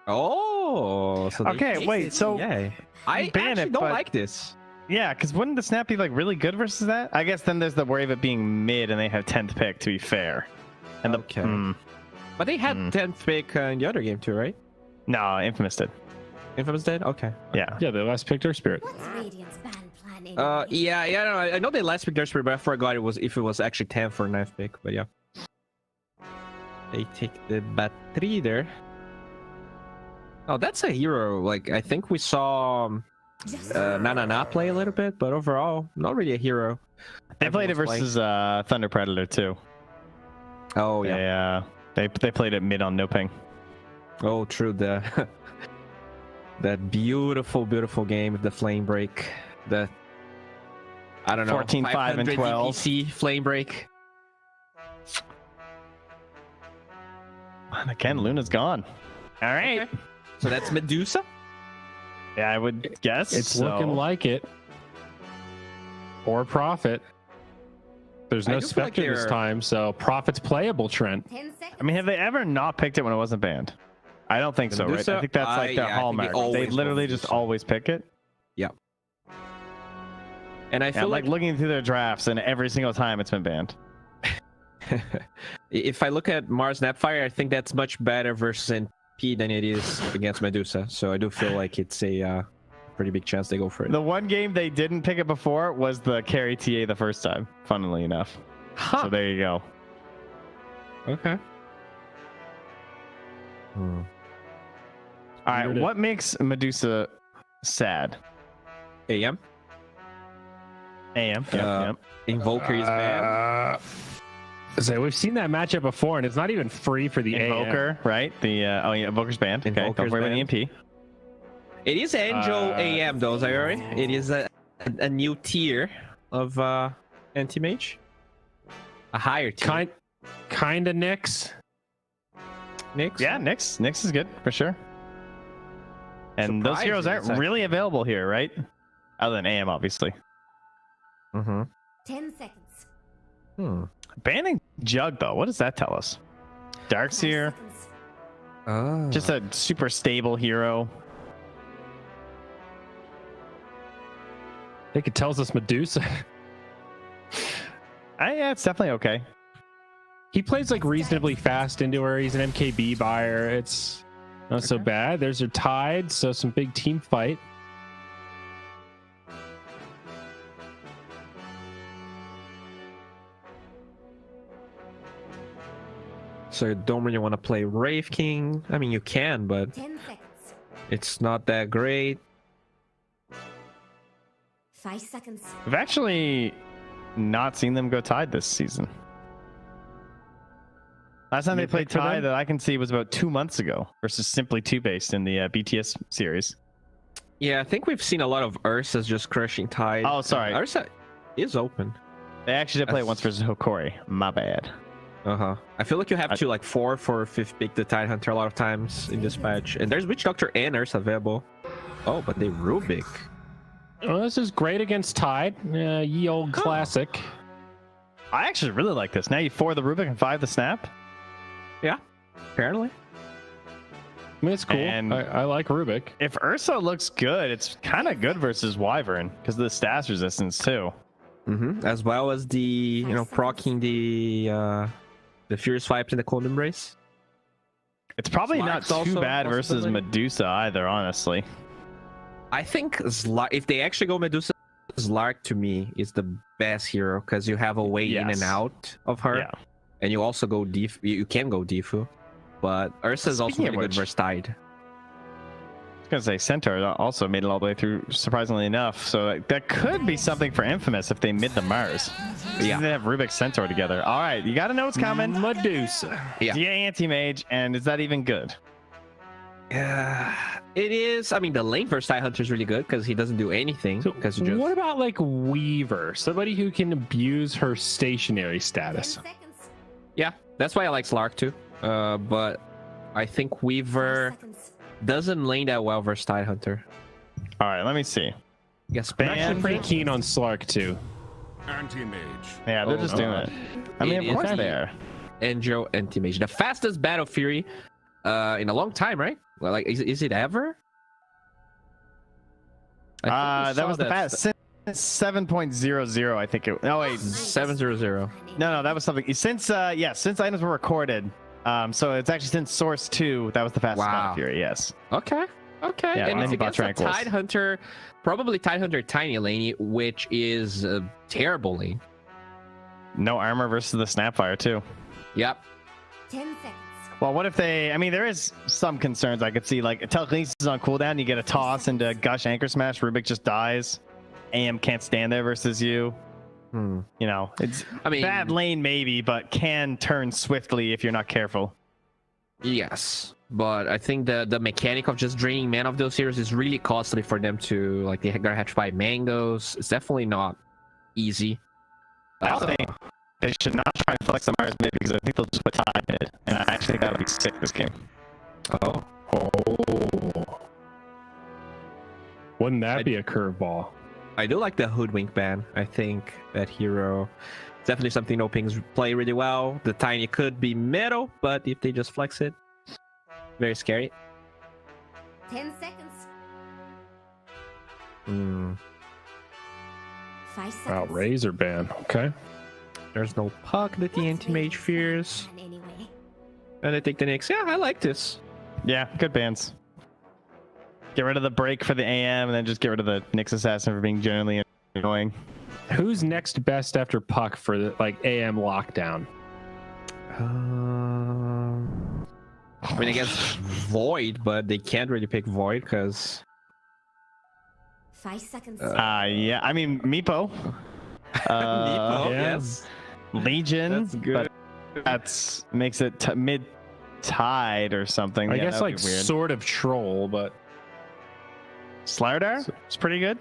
so they Okay, wait, so yeah. I ban actually it, don't but- like this. yeah, because wouldn't the snap be like really good versus that? I guess then there's the worry of it being mid and they have 10th pick, to be fair. And Okay. the But they had 10th pick in the other game too, right? no, Infamous did. Infamous did? Okay. Yeah. Yeah, they last picked our spirit. What's Radiant's ban plan anyway? Yeah, I know they last picked their spirit, but I forgot if it was actually 10th or 9th pick, but yeah. They take the battery there. Oh, that's a hero. Like, I think we saw Na play a little bit, but overall, not really a hero. They played it Everyone's versus Thunder Predator too. Oh, yeah. They played it mid on no ping. Oh, true. The that beautiful game with the flame break. The I don't know. 14, 5, and 500 12. DPC flame break. And again, Luna's gone. All right. Okay. So that's Medusa. Yeah, I would guess It's so. looking like it. Or Prophet. There's I no do feel like Spectre this they're- time, so Prophet's playable, Trent. 10 seconds. I mean, have they ever not picked it when it wasn't banned? I don't think so, right? Medusa? I think that's like their yeah, I think they hallmark. They always literally go just Medusa. always pick it. And I Yeah, feel I'm like looking through their drafts, and every single time it's been banned. if I look at Mars Snapfire, I think that's much better versus NP than it is against Medusa. So I do feel like it's a pretty big chance they go for it. The one game they didn't pick it before was the carry TA the first time, funnily enough. So there you go. Okay. All right, Weird. what makes Medusa sad? AM? AM. Invoker is bad. So we've seen that matchup before, and it's not even free for the Invoker, right? The Invoker's banned. Okay, don't Invoker's worry about the banned. EMP. It is Angel AM though, Zayori. It is a new tier of anti-mage. A higher tier. Kinda Nyx. Nyx? Yeah, Nyx is good for sure. And those heroes Surprising, aren't it's really available here, right? Other than AM, obviously. Mm-hmm. 10 seconds. Banning Jug, though, what does that tell us? Darkseer, 5 seconds. Oh. just a super stable hero. I think it tells us Medusa. Yeah, it's definitely okay. He plays like reasonably fast into her. He's an MKB buyer. It's not so bad. There's her Tide, so some big team fight. So you don't really want to play Wraith King. I mean, you can, but 10 seconds. it's not that great. 5 seconds. We've actually not seen them go Tide this season. Last time New they played pick for Tide them? that I can see was about 2 months ago versus simply 2-based in the BTS series. Yeah, I think we've seen a lot of Ursa's just crushing Tide. Oh, sorry. Ursa is open. They actually did play it That's- once versus Hokori. My bad. I feel like you have to like 4 for 5th pick the Tide Hunter a lot of times in this match. And there's Witch Doctor and Ursa available. Oh, but they Rubik. Oh, this is great against Tide. Ye old classic. I actually really like this. Now you 4 the Rubik and 5 the Snap. Yeah, apparently. I mean, it's cool. And- I like Rubik. If Ursa looks good, it's kind of good versus Wyvern because of the stats resistance too. As well as the, proccing the Furious Vibes in the Cold Embrace. It's probably not Slark's too also bad a versus possibility. Medusa either, honestly. I think if they actually go Medusa, Slark to me is the best hero because you have a way in Yes. and out of her. Yeah. And you also go you can go Defu. But Ursa is also Speaking of really good which- versus Tide. I was gonna say Centaur also made it all the way through, surprisingly enough. So that could be something for Infamous if they mid the Mars. Yeah. They have Rubik Centaur together. All right, you got to know what's coming. Medusa. Yeah. DA anti-mage, and is that even good? Yeah, it is. I mean, the lane versus Tide Hunter is really good because he doesn't do anything. So Because you just what about like Weaver? Somebody who can abuse her stationary 10 status. seconds. yeah, that's why I like Slark too. But I think 5 Weaver seconds. doesn't lane that well versus Tide Hunter. All right, let me see. Yes, I'm actually pretty keen on Slark too. Anti-mage. Yeah, they're just doing it. I mean, of course they are. Angel anti-mage, the fastest battle fury in a long time, right? Well, like, is it ever? That was the fast since 7.00. I think it. No wait, 700. no, that was something since since items were recorded. So it's actually since Source 2. That was the fastest battle fury. Yes. Okay. Yeah, and it's against a tranquils. Tide Hunter, probably Tide Hunter Tiny Laney, which is terrible lane. No armor versus the Snapfire too. Yep. 10 seconds. Well, what if they? I mean, there is some concerns I could see. Like telekinesis is on cooldown, you get a toss into Gush Anchor Smash. Rubik just dies. AM can't stand there versus you. You know, it's bad lane maybe, but can turn swiftly if you're not careful. Yes, but I think the mechanic of just draining mana of those heroes is really costly for them to, like, they're gonna have to buy mangoes. It's definitely not easy. I also think they should not try and flex the Mars mid because I think they'll just put time mid, and I actually think that would be sick this game. Oh. Wouldn't that be a curveball? I do like the Hoodwink ban. I think that hero definitely something NOPINGs play really well. The Tiny could be middle, but if they just flex it, very scary. 10 seconds. 5 seconds. Wow, Razor ban. Okay. There's no puck that the anti-mage fears. Anyway. And I take the Nyx. Yeah, I like this. Yeah, good bans. Get rid of the break for the AM, and then just get rid of the Nyx Assassin for being generally annoying. Who's next best after Puck for the AM lockdown? I mean, I guess Void, but they can't really pick Void because 5 seconds. Yeah, I mean Meepo. Meepo, yeah. yes. Legion. That's good. But that's makes it mid tide or something. I Yeah, guess that would like be weird. sort of troll, but Slardar? It's pretty good.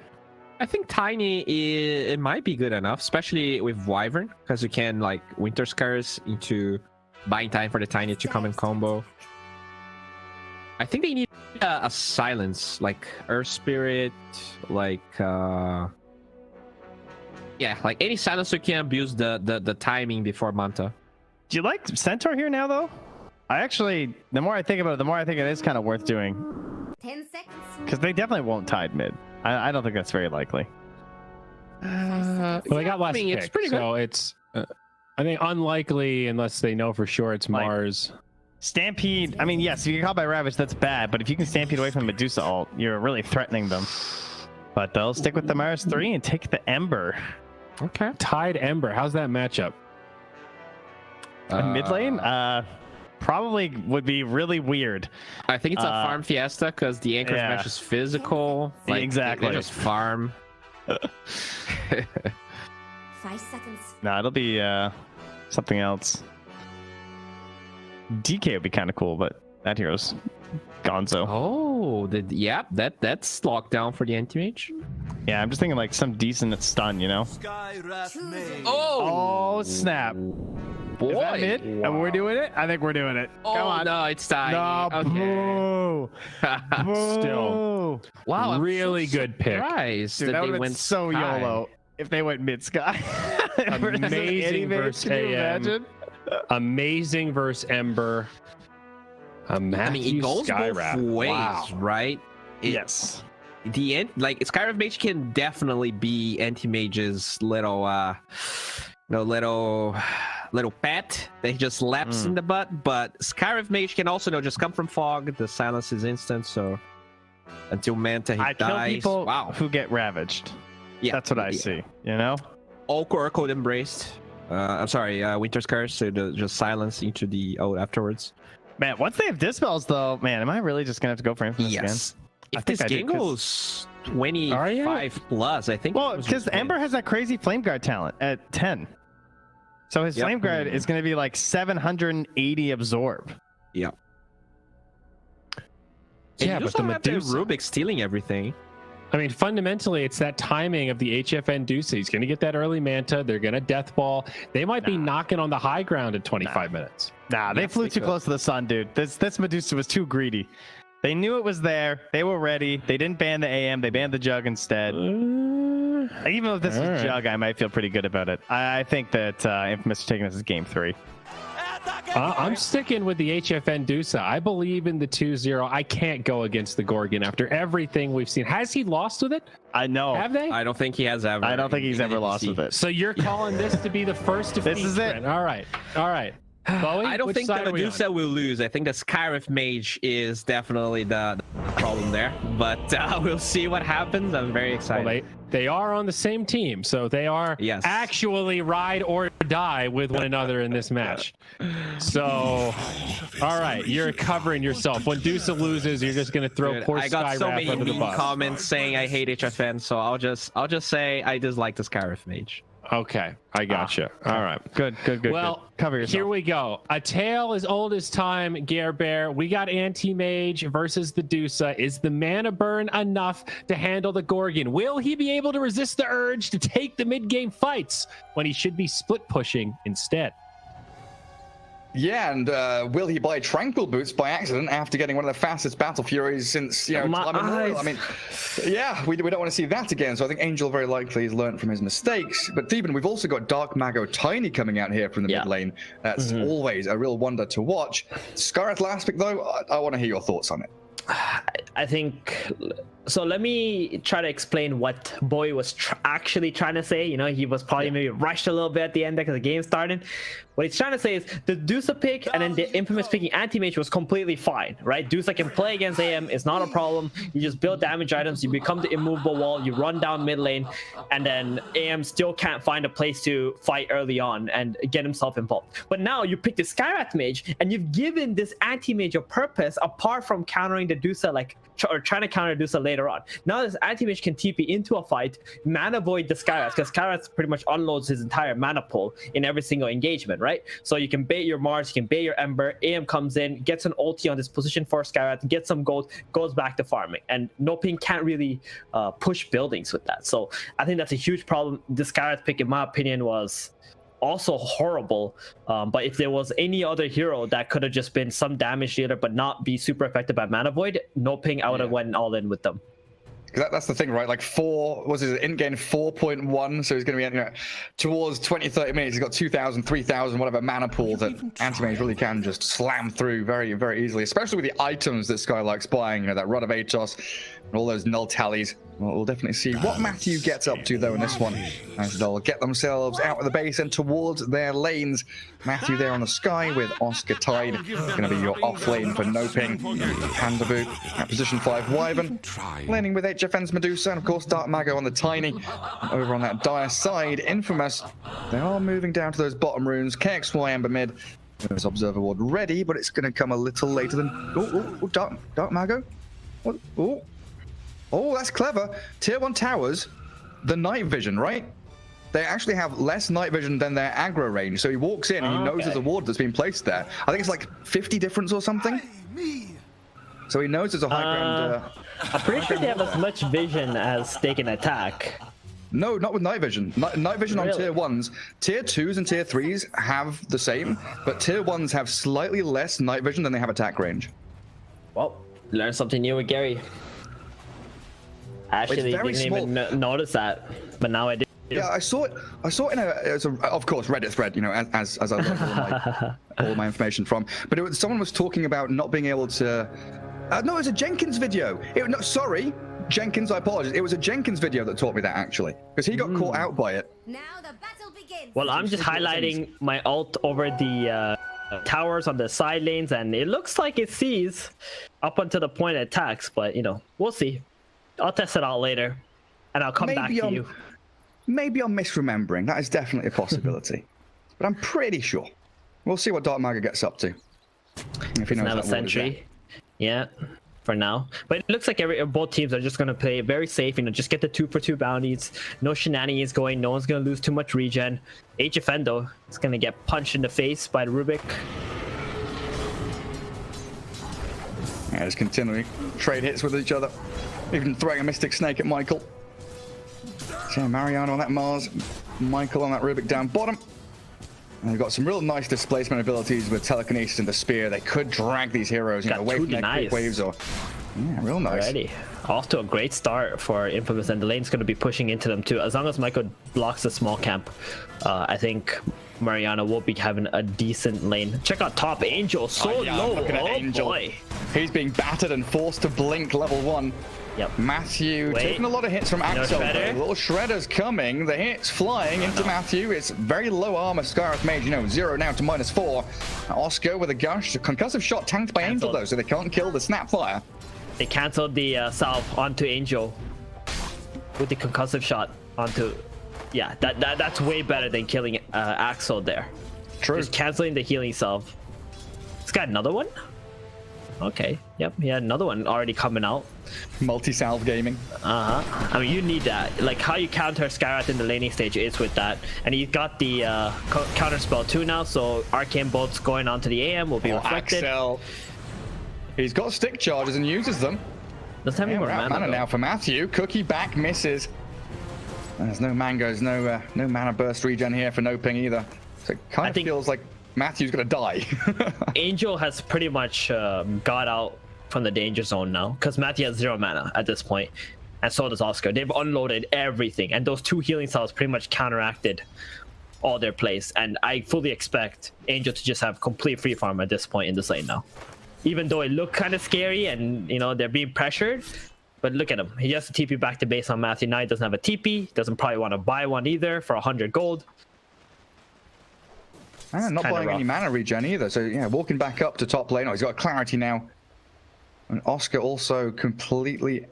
I think Tiny it might be good enough, especially with Wyvern, because you can like Winter Scars into buying time for the Tiny to come in combo. I think they need a silence, like Earth Spirit, like yeah, like any silence you can abuse the timing before Manta. Do you like Centaur here now though? I actually, the more I think about it, the more I think it is kind of worth doing. 10 seconds. Because they definitely won't tide mid. I don't think that's very likely. well, they got last pick, it's pretty good. so it's I think unlikely unless they know for sure it's Like- Mars. Stampede, I mean, yes, if you get caught by Ravage, that's bad, but if you can Stampede away from Medusa ult, you're really threatening them. But they'll stick with the Mars 3 and take the Ember. Okay. Tide Ember, how's that matchup? Mid lane? Probably would be really weird. I think it's a farm fiesta because the Anchor yeah. Smash is physical. Like, Exactly. They just farm. 5 seconds. No, it'll be something else. DK would be kind of cool, but that hero's gonzo. Oh, that's locked down for the anti-mage. Yeah, I'm just thinking like some decent stun, you know? Oh, snap. Boy. Is that mid? And we're doing it? I think we're doing it. Oh, Come on. no, it's Tiny. No, Okay. boo. Still, Wow, I'm really so good pick. surprised Dude, that that they would have been went so high. YOLO if they went mid sky. Amazing versus Can you AM. imagine? Amazing versus Ember. I mean, it goes both ways, Wow. right? Yes. The end, like Skyrim Mage can definitely be anti-mage's little little pet that he just laps in the butt, but Skyrim Mage can also just come from fog. The silence is instant, so until Manta he I kill dies. people Wow. who get ravaged. Yeah, That's what I see, you know? All code embraced. I'm sorry, Winter's Curse, so just silence into the ult afterwards. Man, once they have dispels though, man, am I really just gonna have to go for Infamous again? I If think this I do, game 'cause- goes 25 plus, I think. Well, it was because okay. Ember has that crazy Flame Guard talent at 10. So his Yep. Flame Guard is going to be like 780 absorb. Yeah. Yeah, but the Medusa. Rubik stealing everything. I mean, fundamentally, it's that timing of the HFN Deuce. He's going to get that early Manta. They're going to Death Ball. They might be knocking on the high ground in 25 minutes. Nah, they flew too close to the sun, dude. This Medusa was too greedy. They knew it was there. They were ready. They didn't ban the AM. They banned the Jug instead. Even if this was Jug, I might feel pretty good about it. I think that Infamous are taking this as game 3. I'm sticking with the HFN Dusa. I believe in the 2-0. I can't go against the Gorgon after everything we've seen. Has he lost with it? I know. Have they? I don't think he has ever. I don't think he's ever lost with it. So you're calling this to be the first defeat? This is it. All right. All right. Bowie, I don't think that we Medusa will lose. I think the Skyrif Mage is definitely the problem there. But we'll see what happens. I'm very excited. Well, they are on the same team, so they are actually ride or die with one another in this match. So, all right, you're covering yourself. When Dusa loses, you're just going to throw poor I got so many under the bus. comments saying I hate HFN, so I'll just say I dislike the Skyrif Mage. Okay, I gotcha. All right. Good. Well, cover yourself. Here we go. A tale as old as time, Gare Bear. We got Anti-Mage versus the Dusa. Is the mana burn enough to handle the Gorgon? Will he be able to resist the urge to take the mid-game fights when he should be split pushing instead? Yeah, and will he buy Tranquil Boots by accident after getting one of the fastest Battle Furies since, you know, I mean, yeah, we don't want to see that again. So I think Angel very likely has learned from his mistakes. But Theben, we've also got Dark Mago Tiny coming out here from the mid lane. That's always a real wonder to watch. Scarlet last pick, though, I want to hear your thoughts on it. I think so. Let me try to explain what Boy was actually trying to say. You know, he was probably maybe rushed a little bit at the end because the game started. What he's trying to say is the Dusa pick and then the Infamous picking Anti-Mage was completely fine, right? Dusa can play against AM, it's not a problem. You just build damage items, you become the immovable wall, you run down mid lane, and then AM still can't find a place to fight early on and get himself involved. But now you pick the Skyrath Mage and you've given this Anti-Mage a purpose apart from countering the Dusa, like, or trying to counter Dusa later on. Now this Anti-Mage can TP into a fight, mana void the Skyrath, because Skyrath pretty much unloads his entire mana pool in every single engagement, right? So you can bait your Mars, you can bait your Ember, AM comes in, gets an ulti on this position for Skyrath, gets some gold, goes back to farming. And NOPING can't really push buildings with that. So I think that's a huge problem. The Skyrath pick, in my opinion, was also horrible. But if there was any other hero that could have just been some damage dealer but not be super affected by mana void, NOPING, I would have went all in with them. That's the thing, right? Like in-game 4.1, so he's going to be, you know, towards 20-30 minutes. He's got 2,000, 3,000, whatever mana pool that Anti-Mage really can just slam through very, very easily, especially with the items that Sky likes buying, you know, that Rod of Atos and all those null tallies. We'll definitely see what Matthew gets up to, though, in this one, as they'll get themselves out of the base and towards their lanes. Matthew there on the Sky with Oscar Tide, going to be your off-lane for NOPING. Pandabu at position 5, Wyvern, laning with HFN's Medusa, and of course Dark Mago on the Tiny. Over on that dire side, Infamous, they are moving down to those bottom runes. KXY Amber mid. There's Observer Ward ready, but it's going to come a little later than... Dark Mago? What? Oh, that's clever. Tier 1 towers, the night vision, right? They actually have less night vision than their aggro range. So he walks in and he knows there's a ward that's been placed there. I think it's like 50 difference or something. So he knows there's a high ground. I'm pretty sure they have as much vision as they can attack. No, not with night vision. Night vision on tier 1s. Tier 2s and tier 3s have the same, but tier 1s have slightly less night vision than they have attack range. Well, learn something new with Gary. Actually, didn't even notice that, but now I do. Yeah, I saw it in of course, Reddit thread, you know, as I learned all my information from. But someone was talking about not being able to. No, it was a Jenkins video. Jenkins, I apologize. It was a Jenkins video that taught me that, actually, because he got caught out by it. Now the battle begins. Well, I'm just highlighting my ult over the towers on the side lanes, and it looks like it sees up until the point it attacks, but, you know, we'll see. I'll test it out later, and I'll come back to you. Maybe I'm misremembering. That is definitely a possibility. But I'm pretty sure. We'll see what Dark Maga gets up to. If he knows that sentry. Yeah, for now. But it looks like both teams are just going to play very safe. You know, just get the 2-for-2 bounties. No shenanigans going. No one's going to lose too much regen. HFN, though, is going to get punched in the face by the Rubik. Yeah, just continually trade hits with each other. Even throwing a Mystic Snake at Michael. So Mariano on that Mars. Michael on that Rubik down bottom. And they've got some real nice displacement abilities with telekinesis and the spear. They could drag these heroes, you know, away from their creep waves or... Yeah, real nice. Alrighty. Off to a great start for Infamous, and the lane's going to be pushing into them too. As long as Michael blocks the small camp, I think Mariano will be having a decent lane. Check out top Angel, so low. Looking at Angel. Boy. He's being battered and forced to blink level 1. Yep. Matthew taking a lot of hits from Axel. Little shredders coming. The hits flying into Matthew. It's very low armor. Scarif Mage, you know, 0 now to -4. Oscar with a gush. A concussive shot tanked by Angel though, so they can't kill the Snapfire. They canceled the salve onto Angel with the concussive shot onto... Yeah, that's way better than killing Axel there. True. Just canceling the healing salve. It's got another one? Okay, yep, he had another one already coming out. Multi-salve gaming. I mean, you need that. Like, how you counter Skywrath in the laning stage is with that. And he's got the counter spell too now, so Arcane Bolts going onto the AM will be reflected. Axel. He's got stick charges and uses them. Doesn't have any more mana now for Matthew. Cookie back misses. There's no mangoes, no mana burst regen here for NOPING either. So it kind of feels like Matthew's gonna die. Angel has pretty much got out from the danger zone now, because Matthew has 0 mana at this point, and so does Oscar. They've unloaded everything, and those 2 healing cells pretty much counteracted all their plays. And I fully expect Angel to just have complete free farm at this point in this lane now. Even though it looked kind of scary and, you know, they're being pressured, but look at him. He has to TP back to base on Matthew. Now he doesn't have a TP. Doesn't probably want to buy one either for 100 gold. And not buying any mana regen either. So, yeah, walking back up to top lane. Oh, he's got clarity now. And Oscar also completely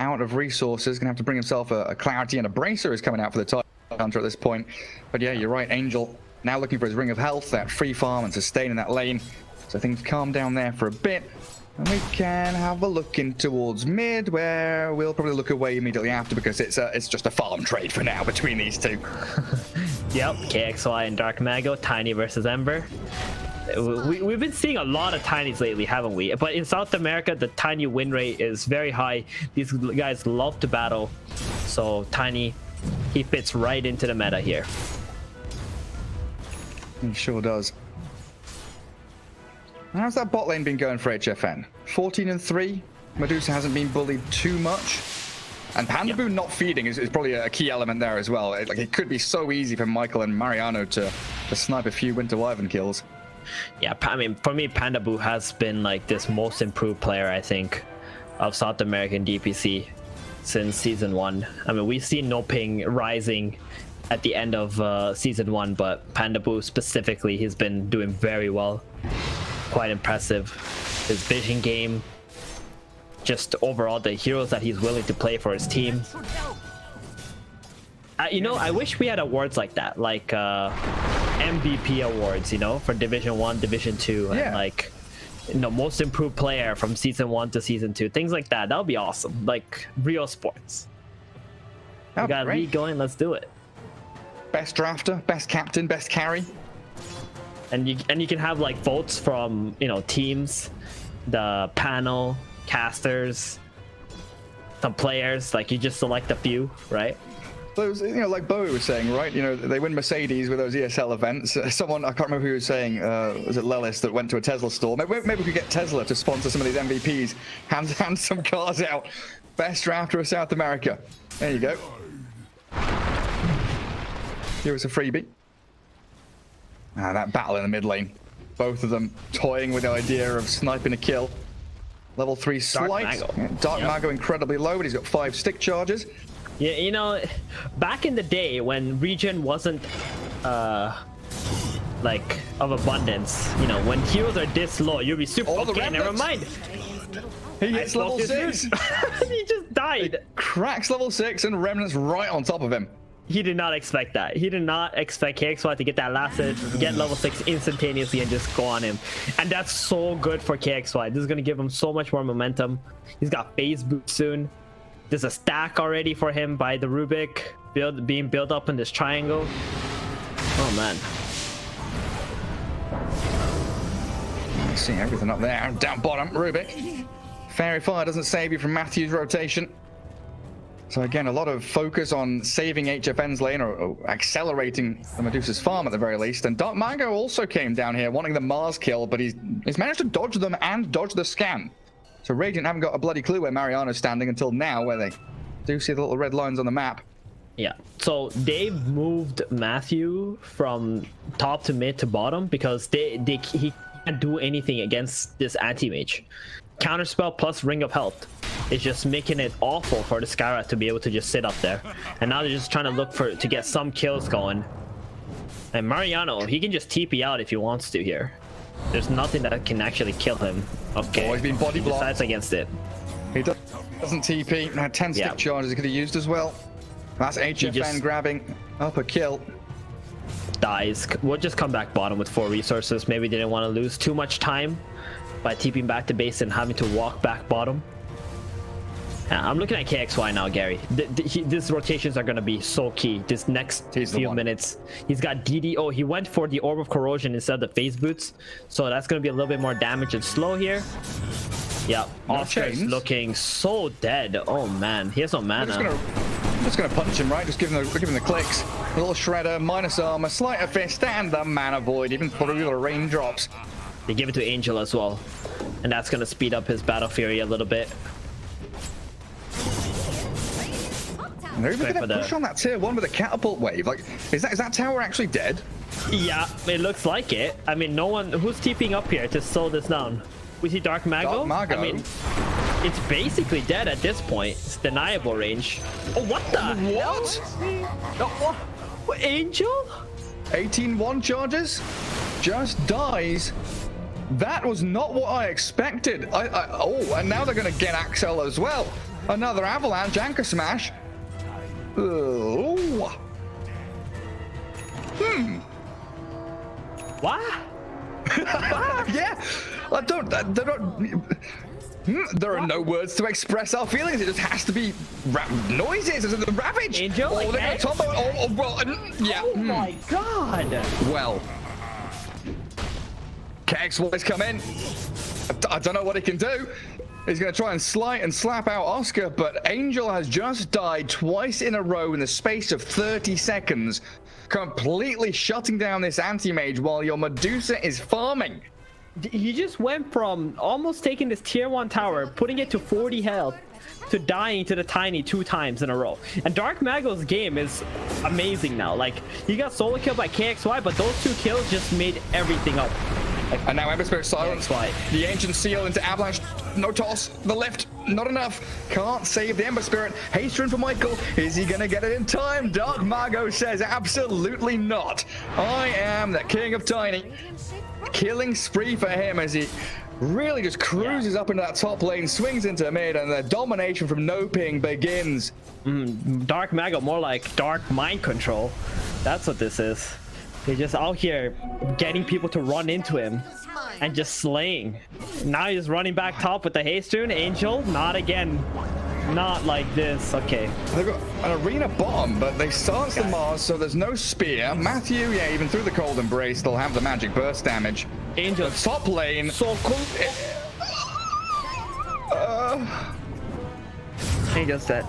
out of resources. Going to have to bring himself a clarity, and a bracer is coming out for the top counter at this point. But yeah, you're right. Angel now looking for his ring of health, that free farm and sustain in that lane. So things calm down there for a bit. And we can have a look in towards mid, where we'll probably look away immediately after, because it's just a farm trade for now between these two. Yep, KXY and Dark Mago, Tiny versus Ember. We've been seeing a lot of Tinies lately, haven't we? But in South America, the Tiny win rate is very high. These guys love to battle. So Tiny, he fits right into the meta here. He sure does. How's that bot lane been going for HFN? 14-3. Medusa hasn't been bullied too much. And Pandaboo not feeding is probably a key element there as well. It could be so easy for Michael and Mariano to snipe a few Winter Wyvern kills. Yeah, I mean, for me, Pandaboo has been like this most improved player, I think, of South American DPC since Season 1. I mean, we've seen NOPING rising at the end of Season 1, but Pandaboo specifically, he's been doing very well. Quite impressive. His vision game, just overall the heroes that he's willing to play for his team. You know, I wish we had awards like that, like MVP awards, you know, for Division 1, Division 2, and like, you know, most improved player from Season 1 to Season 2, things like that. That would be awesome, like real sports. We got a league going, let's do it. Best drafter, best captain, best carry. And you can have like votes from, you know, teams, the panel, casters, some players. Like, you just select a few, right? Those, you know, like Bowie was saying, right? You know, they win Mercedes with those ESL events. Someone, I can't remember who was saying, was it Lelis that went to a Tesla store? Maybe we could get Tesla to sponsor some of these MVPs. Hand some cars out. Best drafter of South America. There you go. Here is a freebie. That battle in the mid lane. Both of them toying with the idea of sniping a kill. Level 3 slight. Dark Mago incredibly low, but he's got 5 stick charges. Yeah, you know, back in the day when regen wasn't like of abundance, you know, when heroes are this low, you'll be super okay, never mind. He hits level 6. He just died. It cracks level 6 and Remnant's right on top of him. He did not expect that. He did not expect KXY to get that last hit, get level 6 instantaneously, and just go on him. And that's so good for KXY. This is going to give him so much more momentum. He's got phase boot soon. There's a stack already for him by the Rubik being built up in this triangle. Oh, man. I see everything up there. Down bottom, Rubik. Fairy Fire doesn't save you from Matthew's rotation. So again, a lot of focus on saving HFN's lane or accelerating the Medusa's farm at the very least. And Dark Mago also came down here wanting the Mars kill, but he's managed to dodge them and dodge the scan. So Radiant haven't got a bloody clue where Mariano's standing until now, where they do see the little red lines on the map. Yeah, so they've moved Matthew from top to mid to bottom because he can't do anything against this anti-mage. Counterspell plus Ring of Health is just making it awful for the Skyrat to be able to just sit up there. And now they're just trying to look to get some kills going. And Mariano, he can just TP out if he wants to here. There's nothing that can actually kill him. Okay, Oh, he's been body blocked. Decides against it. He doesn't TP. Had 10 stick charges he could have used as well. That's HFN grabbing up a kill. Dies. We'll just come back bottom with 4 resources. Maybe they didn't want to lose too much time by TPing back to base and having to walk back bottom. Yeah, I'm looking at KXY now, Gary. These rotations are going to be so key. This next few minutes. He's got DD. Oh, he went for the Orb of Corrosion instead of the phase boots. So that's going to be a little bit more damage and slow here. Yeah, Oscar's looking so dead. Oh, man. He has no mana. I'm just gonna punch him, right? Just give him the clicks. A little shredder, minus armor, sleight of fist, and the mana void, even through the raindrops. They give it to Angel as well, and that's gonna speed up his battle fury a little bit. And they're even gonna push on that tier 1 with a catapult wave. Like, is that tower actually dead? Yeah, it looks like it. I mean, no one who's TPing up here to slow this down. We see Dark Mago. Dark Mago. I mean, it's basically dead at this point. It's deniable range. Oh, what the hell? What? Angel? 18-1 charges? Just dies. That was not what I expected. Oh, and now they're going to get Axel as well. Another avalanche, anchor smash. Oh. What? Yeah. There are no words to express our feelings. It just has to be noises. Is it the Ravage? Angel? Oh, they're going to combo. Oh, well, yeah. Oh my god. Well. KXY's come in. I don't know what he can do. He's going to try and slight and slap out Oscar, but Angel has just died twice in a row in the space of 30 seconds, completely shutting down this anti-mage while your Medusa is farming. He just went from almost taking this tier 1 tower, putting it to 40 health, to dying to the Tiny 2 times in a row. And Dark Mago's game is amazing now. Like, he got solo killed by KXY, but those 2 kills just made everything up. And now Ember Spirit silence. The Ancient Seal into Avalanche. No toss. The lift. Not enough. Can't save the Ember Spirit. Haste rune for Michael. Is he going to get it in time? Dark Mago says absolutely not. I am the king of Tiny. Killing spree for him as he really just cruises up into that top lane, swings into mid, and the domination from NOPING begins. Dark Mago, more like Dark Mind Control. That's what this is. He's just out here getting people to run into him and just slaying. Now he's running back top with the haste rune. Angel, not again. Not like this. Okay. They've got an arena bottom, but they silence the Mars, so there's no spear. Matthew, yeah, even through the cold embrace, they'll have the magic burst damage. Angel, the top lane. So cool. Angel's dead.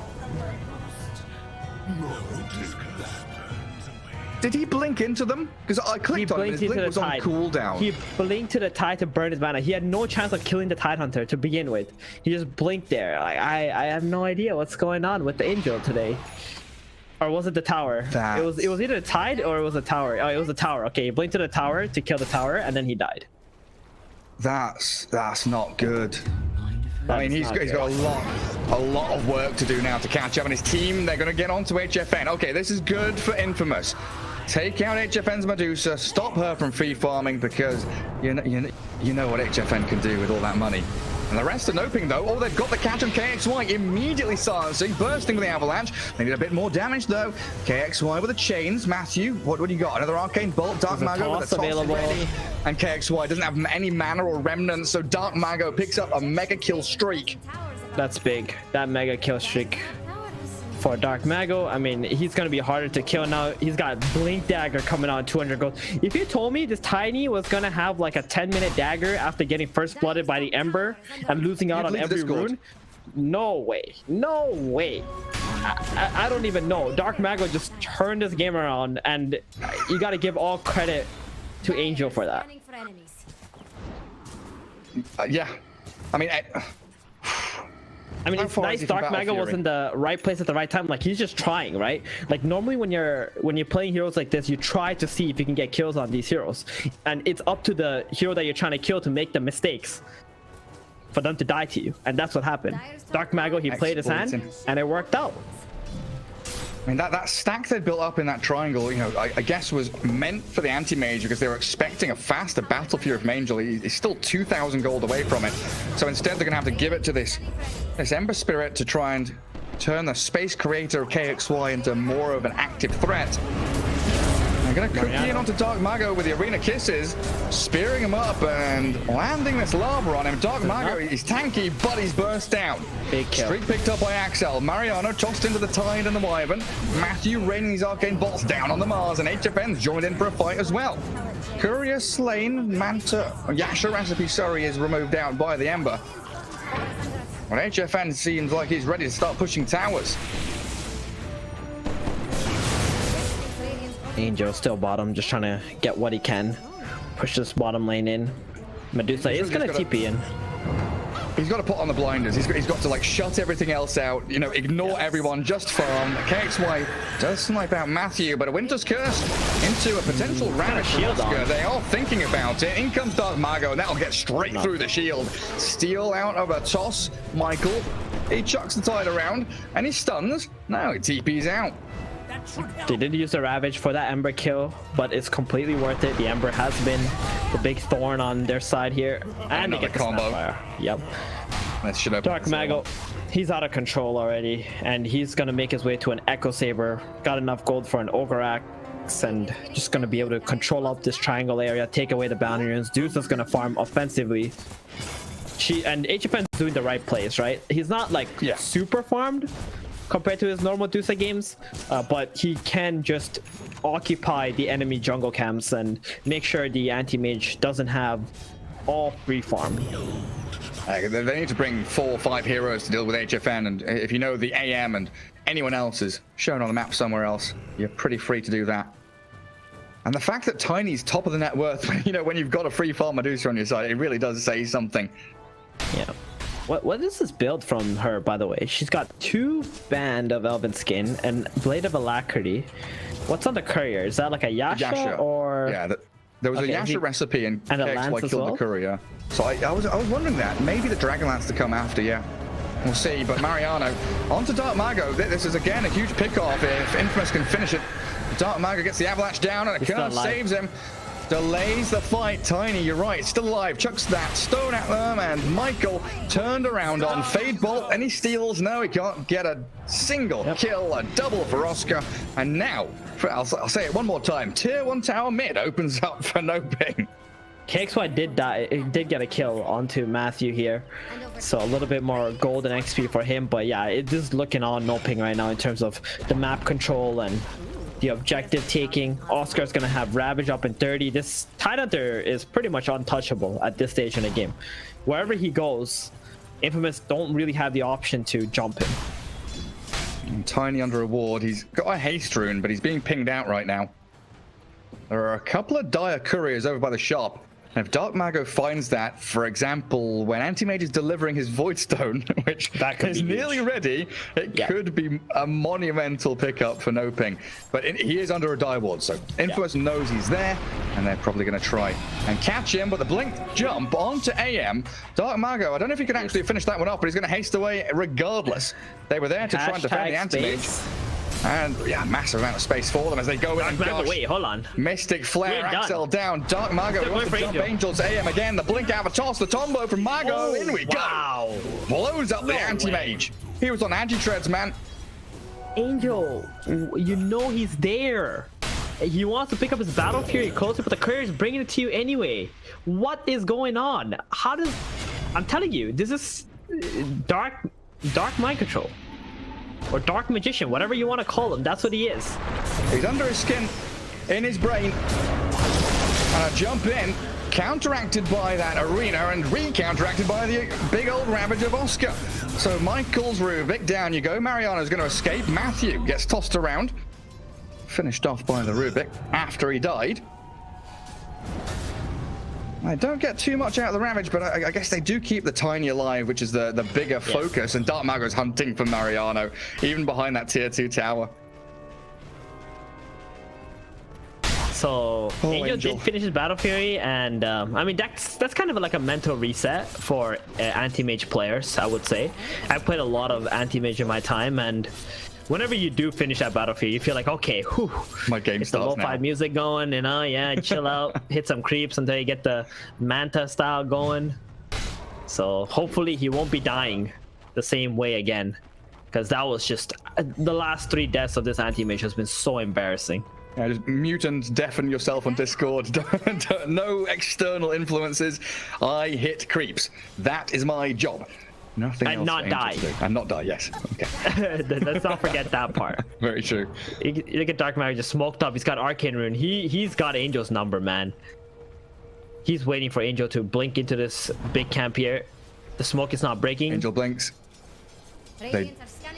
Did he blink into them? Because I clicked on him, his blink was on cooldown. He blinked to the tide to burn his mana. He had no chance of killing the Tide Hunter to begin with. He just blinked there. I have no idea what's going on with the Angel today. Or was it the tower? It was either the Tide or it was a tower. Oh, it was the tower. Okay, he blinked to the tower to kill the tower, and then he died. That's not good. I mean, he's got a lot of work to do now to catch up, and his team, they're going to get onto HFN. Okay, this is good for Infamous. Take out HFN's Medusa, stop her from free farming, because you know what HFN can do with all that money. And the rest are NOPING though. Oh, they've got the catch on KXY, immediately silencing, bursting with the avalanche. They need a bit more damage though. KXY with the chains. Matthew, what do you got? Another arcane bolt. Dark Mago with the toss available. Ready. And KXY doesn't have any mana or remnants, so Dark Mago picks up a mega kill streak. That's big. That mega kill streak for Dark Mago. I mean, he's gonna be harder to kill now. He's got Blink Dagger coming on 200 gold. If you told me this Tiny was gonna have like a 10-minute dagger after getting first blooded by the Ember and losing out on every rune, no way. No way. I don't even know. Dark Mago just turned this game around, and you got to give all credit to Angel for that. Scanning for enemies. Yeah. I mean, I mean, How it's far is nice he from Dark Mago was Battlefury? in the right place at the right time. Like, he's just trying, right? Like, normally when you're playing heroes like this, you try to see if you can get kills on these heroes, and it's up to the hero that you're trying to kill to make the mistakes for them to die to you, and that's what happened. Dark Mago, he played his hand, Exploits and it worked out. I mean, that stack they built up in that triangle, you know, I guess was meant for the anti-mage because they were expecting a faster Battle Fury from Angel. He's still 2,000 gold away from it. So instead, they're going to have to give it to this Ember Spirit to try and turn the Space Creator of KXY into more of an active threat. I'm going to cook in onto Dark Mago with the Arena Kisses, spearing him up and landing this lava on him. Dark Mago, he's tanky, but he's burst down. Big kill. Streak picked up by Axel. Mariano tossed into the Tide and the Wyvern. Matthew raining these arcane bolts down on the Mars, and HFN's joined in for a fight as well. Courier slain, Manta, Yasha recipe, sorry, is removed out by the Ember. Well, HFN seems like he's ready to start pushing towers. Angel still bottom, just trying to get what he can. Push this bottom lane in. Medusa is going to TP in. He's got to put on the blinders. He's got to like shut everything else out, you know, ignore everyone, just farm. KXY does snipe out Matthew, but a Winter's Curse into a potential Ravish shield Oscar. on. They are thinking about it. In comes Dark Mago, and that'll get straight through the shield. Steal out of a toss. Michael, he chucks the Tide around, and he stuns. Now he TP's out. They did use the Ravage for that Ember kill, but it's completely worth it. The Ember has been the big thorn on their side here. And they Another get the combo. Snapfire. Yep. That should open Dark this Mago, up. he's out of control already, and he's going to make his way to an Echo Saber. Got enough gold for an Ogre Axe, and just going to be able to control up this triangle area, take away the boundary runes. Deuce is going to farm offensively. And HFN's doing the right place, right? He's not like super farmed compared to his normal Dusa games, but he can just occupy the enemy jungle camps and make sure the anti-mage doesn't have all free farm. They need to bring 4 or 5 heroes to deal with HFN, and if you know the AM and anyone else is shown on the map somewhere else, you're pretty free to do that. And the fact that Tiny's top of the net worth, you know, when you've got a free farm Medusa on your side, it really does say something. Yeah. What is this build from her, by the way? She's got 2 Band of Elven Skin and Blade of Alacrity. What's on the Courier? Is that like a Yasha, or... Yeah, there was a Yasha recipe and a KXY Lance as killed well? the Courier. So I was wondering that. Maybe the Dragon Lance to come after, yeah. We'll see, but Mariano onto Dark Mago. This is again a huge pick-off if Infamous can finish it. Dark Mago gets the avalanche down and a curse saves him. Delays the fight. Tiny, you're right, still alive. Chucks that stone at them, and Michael turned around on Fade Bolt, and he steals. No, he can't get a single kill, a double for Oscar. And now, I'll say it one more time, Tier 1 tower mid opens up for NOPING. KXY did die. It did get a kill onto Matthew here, so a little bit more gold and XP for him. But yeah, it is looking on NOPING right now in terms of the map control and the objective taking. Oscar's gonna have Ravage up in 30. This Tidehunter is pretty much untouchable at this stage in the game. Wherever he goes, Infamous don't really have the option to jump him. And Tiny under a ward. He's got a haste rune, but he's being pinged out right now. There are a couple of dire couriers over by the shop. And if Dark Mago finds that, for example, when Anti-Mage is delivering his Void Stone, which is nearly ready, it could be a monumental pickup for NOPING. But he is under a dire ward, so Infamous knows he's there, and they're probably going to try and catch him. But the blink jump onto AM. Dark Mago, I don't know if he can actually finish that one up, but he's going to haste away regardless. They were there to try and defend the Anti-Mage. And yeah, massive amount of space for them as they go in and gosh. Wait, hold on. Mystic Flare, Axel down. Dark Mago wants to jump Angel's AM again. The blink out of a toss, the combo from Mago. In we go. Blows up the anti-mage. He was on anti-treads, man. Angel, you know he's there. He wants to pick up his Battle Fury closer, but the courier's bringing it to you anyway. What is going on? How does... I'm telling you, this is dark mind control. Or Dark Magician, whatever you want to call him. That's what he is. He's under his skin, in his brain. And a jump in. counteracted by that arena and re-counteracted by the big old ravage of Oscar. So Michael's Rubik, down you go. Mariano's going to escape. Matthew gets tossed around. Finished off by the Rubik after he died. I don't get too much out of the Ravage, but I guess they do keep the Tiny alive, which is the bigger focus, and Dark Mago's hunting for Mariano, even behind that tier 2 tower. So Angel did finish his Battle Fury, and I mean that's kind of like a mental reset for anti-mage players, I would say. I've played a lot of anti-mage in my time, and whenever you do finish that Battle Fury, you feel like, okay, whew, my game it's the lo-fi music going, you know, yeah, chill out, hit some creeps until you get the Manta style going. So hopefully he won't be dying the same way again, because that was just the last 3 deaths of this anti-mage has been so embarrassing. Yeah, just mute and deafen yourself on Discord. No external influences. I hit creeps. That is my job. Nothing and else not die. And not die, yes. Okay. Let's not forget that part. Very true. You look at Dark Mago just smoked up. He's got Arcane Rune. He's got Angel's number, man. He's waiting for Angel to blink into this big camp here. The smoke is not breaking. Angel blinks. They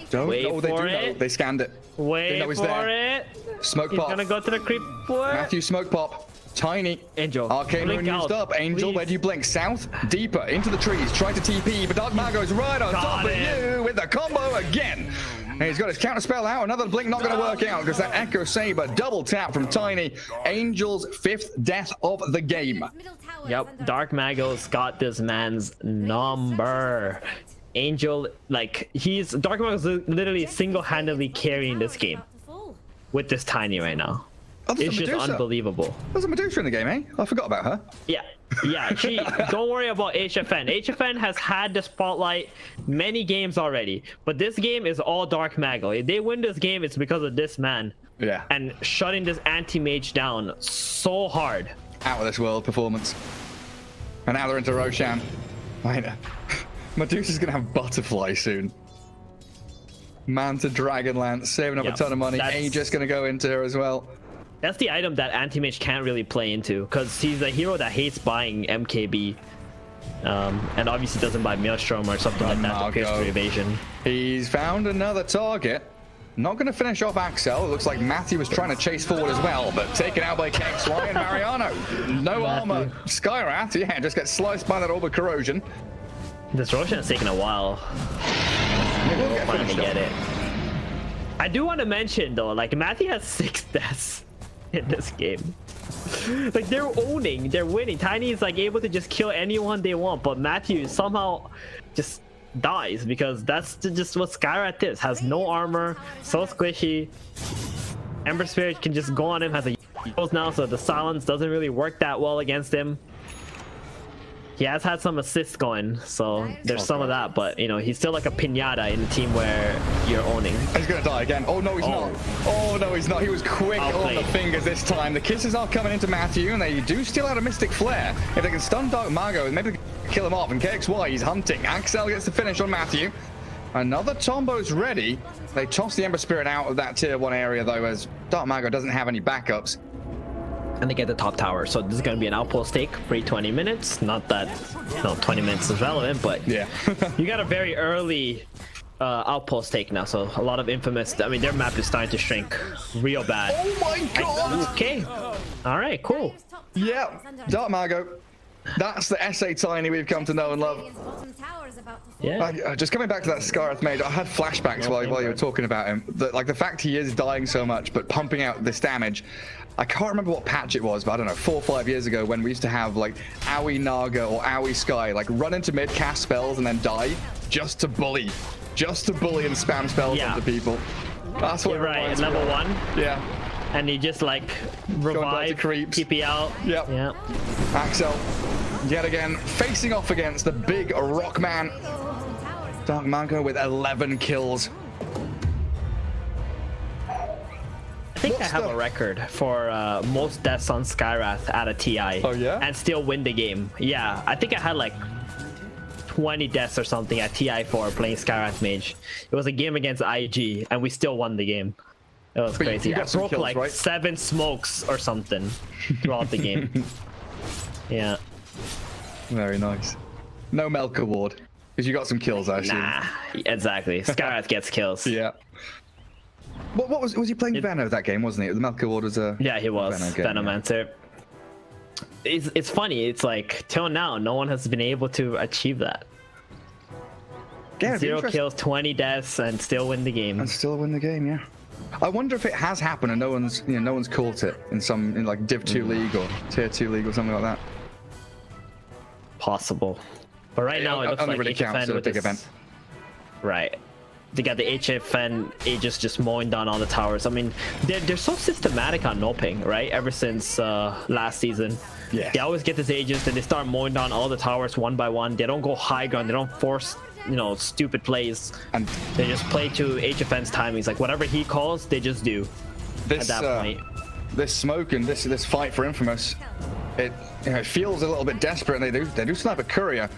don't. Wait Oh, they do for know. it. They scanned it. Wait they know he's for there. it. Smoke He's pop. gonna go to the creep for it. Matthew smoke pop. Tiny. Angel. Arcane Rune used up. Angel, please. where do you blink? South, deeper, into the trees. Try to TP, but Dark Mago's right on top of you with the combo again. And he's got his counter spell out. Another blink not going to work out because that Echo Saber double tap from Tiny. Angel's 5th death of the game. Yep, Dark Mago's got this man's number. Angel, like, Dark Mago's literally single-handedly carrying this game with this Tiny right now. Oh, it's just unbelievable. There's a Medusa in the game, eh? I forgot about her. Yeah, don't worry about HFN. HFN has had the spotlight many games already, but this game is all Dark Mago. If they win this game, it's because of this man. Yeah. And shutting this anti-mage down so hard. Out of this world performance. And now they're into Roshan. I know. Medusa's gonna have Butterfly soon. Manta Dragonlance, saving up a ton of money. Aegis gonna go into her as well. That's the item that anti-mage can't really play into, because he's a hero that hates buying MKB. And obviously doesn't buy Maelstrom or something like that to pierce through evasion. He's found another target. Not going to finish off Axel. It looks like Matthew was trying to chase forward as well, but taken out by KXY and Mariano. No armor. Skywrath, yeah, just gets sliced by that Orb of Corrosion. This Roshan is taking a while. We'll finally get it. I do want to mention though, like Matthew has 6 deaths in this game. Like they're owning, they're winning. Tiny is like able to just kill anyone they want, but Matthew somehow just dies because that's just what Skywrath is. Has no armor, so squishy. Ember Spirit can just go on him, has a now, so the silence doesn't really work that well against him. He has had some assists going, so there's some of that, but you know, he's still like a pinata in a team where you're owning. He's gonna die again. Oh no, he's not. Oh no, he's not. He was quick on the fingers this time. The kisses are coming into Matthew, and they do steal out a Mystic Flare. If they can stun Dark Mago, maybe they can kill him off. And KXY, he's hunting. Axel gets the finish on Matthew. Another Tombo's ready. They toss the Ember Spirit out of that tier 1 area though, as Dark Mago doesn't have any backups. And they get the top tower, so this is going to be an outpost take for 20 minutes. Not that 20 minutes is relevant, but yeah. You got a very early outpost take now, so a lot of infamous. I mean, their map is starting to shrink real bad. Oh my god! Okay, all right, cool. Yeah, Dark Mago. That's the SA Tiny we've come to know and love. Yeah. Just coming back to that Skywrath mage, I had flashbacks while you were talking about him. The fact he is dying so much, but pumping out this damage. I can't remember what patch it was, but I don't know, 4 or 5 years ago when we used to have like Aoi Naga or Aoi Sky, like run into mid, cast spells, and then die just to bully and spam spells onto people. That's what. You're right. Level 1. Yeah. And he just like revive, TP out. Yep. Yeah. Axel, yet again, facing off against the big Rockman. Dark Mago with 11 kills. I think I have a record for most deaths on Skywrath at a TI. Oh yeah? And still win the game. Yeah, I think I had like 20 deaths or something at TI 4 playing Skywrath Mage. It was a game against IG, and we still won the game. It was crazy. I broke like 7 smokes or something throughout the game. Yeah. Very nice. No Melk award. Because you got some kills, I assume. Nah, exactly. Skyrath gets kills. Yeah. What was he playing Venom that game, wasn't he? The Melk award was a... Yeah, he was. Venomancer. Yeah. It's funny. It's like, till now, no one has been able to achieve that. Yeah, 0 kills, 20 deaths, and still win the game. And still win the game, yeah. I wonder if it has happened and no one's caught it in like Div 2 League or Tier 2 League or something like that. Possible. But right now, it looks like really counts HFN a big event. Right. They got the HFN Aegis just mowing down all the towers. I mean, they're so systematic on NOPING, right? Ever since last season. Yeah. They always get this Aegis, and they start mowing down all the towers one by one. They don't go high ground. They don't force, stupid plays. And they just play to HFN's timings. Like, whatever he calls, they just do at that point. This smoke and this fight for Infamous, it feels a little bit desperate, and they do snipe a courier.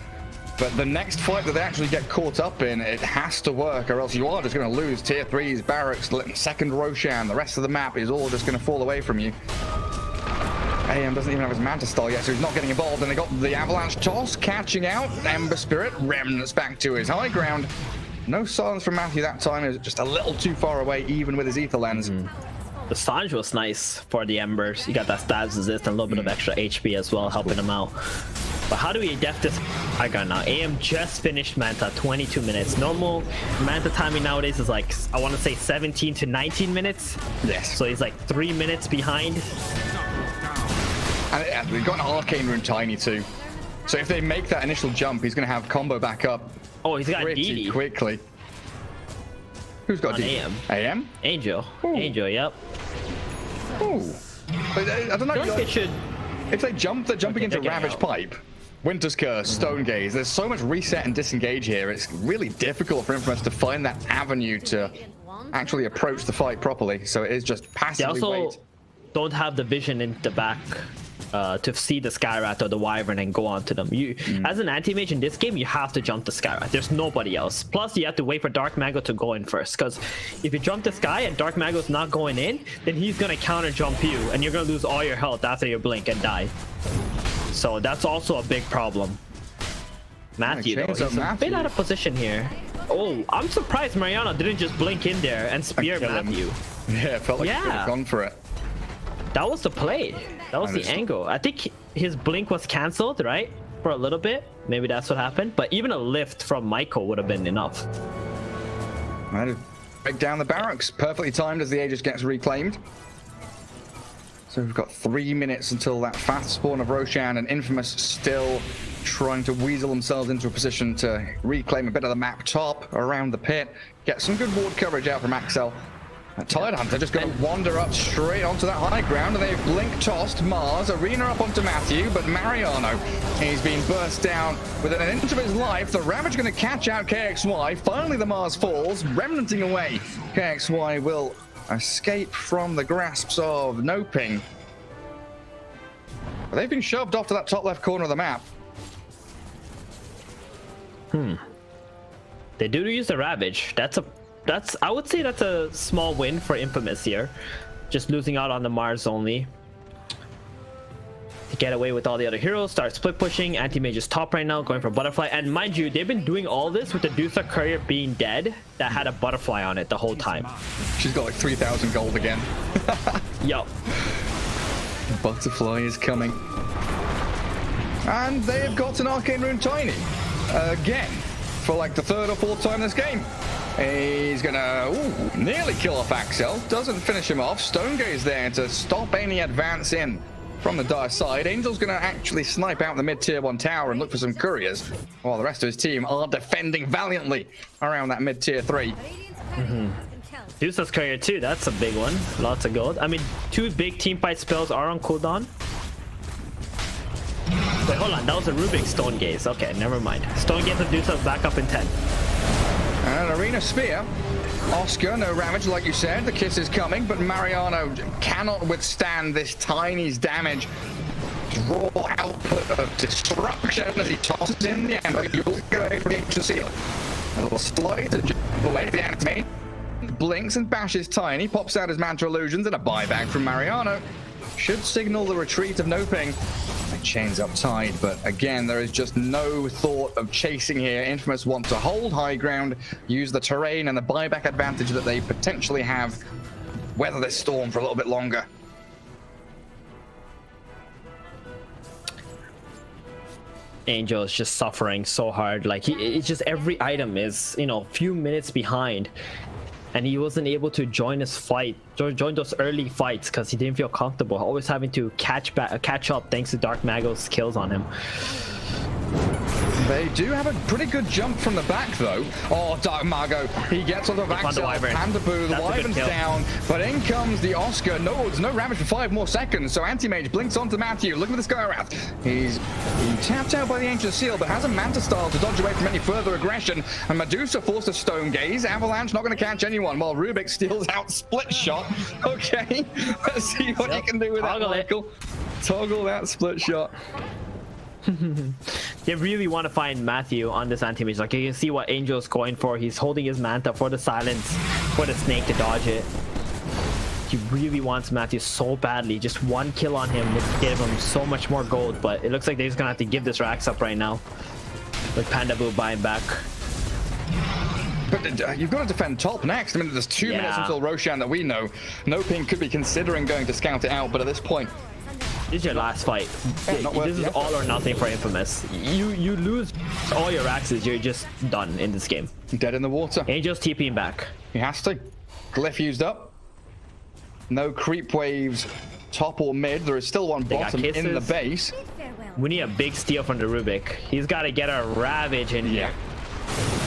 But the next fight that they actually get caught up in, it has to work, or else you are just going to lose Tier 3s, Barracks, second Roshan. The rest of the map is all just going to fall away from you. AM doesn't even have his Manta style yet, so he's not getting involved. And they got the Avalanche toss catching out. Ember Spirit, Remnants back to his high ground. No silence from Matthew that time. He was just a little too far away, even with his Ether Lens. The Sange was nice for the Embers. You got that stabs resist and a little bit of extra HP as well, helping him out. But how do we def this high ground now? AM just finished Manta, 22 minutes. Normal Manta timing nowadays is like, I want to say 17 to 19 minutes. Yes. So he's like 3 minutes behind. And we've got an Arcane Rune Tiny too. So if they make that initial jump, he's going to have combo back up. Oh, he's got pretty DD. quickly. Who's got DD? AM. AM? Angel. Ooh. Angel, yep. Ooh. But I don't know. If they jump, they're jumping into Ravage Pipe. Winter's Curse, Stone Gaze. There's so much reset and disengage here. It's really difficult for Infamous to find that avenue to actually approach the fight properly. So it is just passively They also wait. don't have the vision in the back to see the Skyrath or the Wyvern and go on to them. As an anti-mage in this game, you have to jump the Skyrath. There's nobody else. Plus, you have to wait for Dark Mago to go in first. Because if you jump the Sky and Dark Mago's not going in, then he's going to counter jump you. And you're going to lose all your health after your blink and die. So that's also a big problem. Matthew, though, he's a bit out of position here. Oh, I'm surprised Mariano didn't just blink in there and spear Matthew. Yeah, it felt like he could have gone for it. That was the play. That was the angle. I think his blink was cancelled, right? For a little bit. Maybe that's what happened. But even a lift from Michael would have been enough. Might have break down the barracks. Perfectly timed as the Aegis gets reclaimed. So we've got 3 minutes until that fast spawn of Roshan, and Infamous still trying to weasel themselves into a position to reclaim a bit of the map top around the pit. Get some good ward coverage out from Axel. Tide Hunter just going to wander up straight onto that high ground, and they've blink tossed Mars, Arena up onto Matthew, but Mariano, he's been burst down within an inch of his life. The Ravage going to catch out KXY. Finally the Mars falls, remnanting away. KXY will escape from the grasps of NOPING. But they've been shoved off to that top left corner of the map. They do use the Ravage. I would say that's a small win for Infamous here. Just losing out on the Mars only. To get away with all the other heroes, start split pushing. Anti-Mage is top right now, going for Butterfly. And mind you, they've been doing all this with the Dusa Courier being dead that had a Butterfly on it the whole time. She's got like 3,000 gold again. Yup. Butterfly is coming. And they have got an Arcane Rune Tiny. Again, for like the third or fourth time this game. He's gonna nearly kill off Axel. Doesn't finish him off. Stone Gaze there to stop any advance in from the Dire side. Angel's gonna actually snipe out the mid-tier 1 tower and look for some couriers, while the rest of his team are defending valiantly around that mid-tier 3. Dusa's Courier too, that's a big one. Lots of gold. I mean, 2 big team fight spells are on cooldown. Wait, hold on. That was a Rubik Stone Gaze. Okay, never mind. Stone Gaze of Dusa's back up in 10. And Arena Spear. Oscar, no Ravage, like you said. The kiss is coming, but Mariano cannot withstand this Tiny's damage. Raw output of destruction as he tosses in the Ember. You'll get away from the ancient seal. A little slide to jump away the activate. Blinks and bashes Tiny, pops out his Mantra Illusions, and a buyback from Mariano should signal the retreat of NOPING. They chains up tight, but again, there is just no thought of chasing here. Infamous want to hold high ground, use the terrain and the buyback advantage that they potentially have, weather this storm for a little bit longer. Angel is just suffering so hard. Like it's just every item is, you know, a few minutes behind, and he wasn't able to join his fight, join those early fights because he didn't feel comfortable. Always having to catch up thanks to Dark Mago's kills on him. They do have a pretty good jump from the back, though. Oh, Dark Mago, he gets on the backside. Panda Boo, the Wyvern's down, but in comes the Oscar. No, there's no Ravage for 5 more seconds, so Anti-Mage blinks onto Matthew. Look at this guy around. He's tapped out by the Ancient Seal, but has a Manta style to dodge away from any further aggression. And Medusa forced to Stone Gaze. Avalanche not going to catch anyone, while Rubik steals out Split Shot. Okay, let's see what you can do with that, Michael. Toggle that Split Shot. They really want to find Matthew on this anti-mage. Like you can see what Angel's going for. He's holding his Manta for the silence, for the snake to dodge it. He really wants Matthew so badly. Just one kill on him would give him so much more gold, but it looks like they're just gonna have to give this Rax up right now with Panda Boo buying back. But you've got to defend top next. I mean, there's 2 minutes until Roshan that we know. NOPING could be considering going to scout it out, but at this point, this is your last fight. This is all or nothing for Infamous. You lose all your axes, you're just done in this game. Dead in the water. Angel's TPing back. He has to. Glyph used up. No creep waves top or mid. There is still one bottom in the base. We need a big steal from the Rubik. He's got to get a Ravage in here.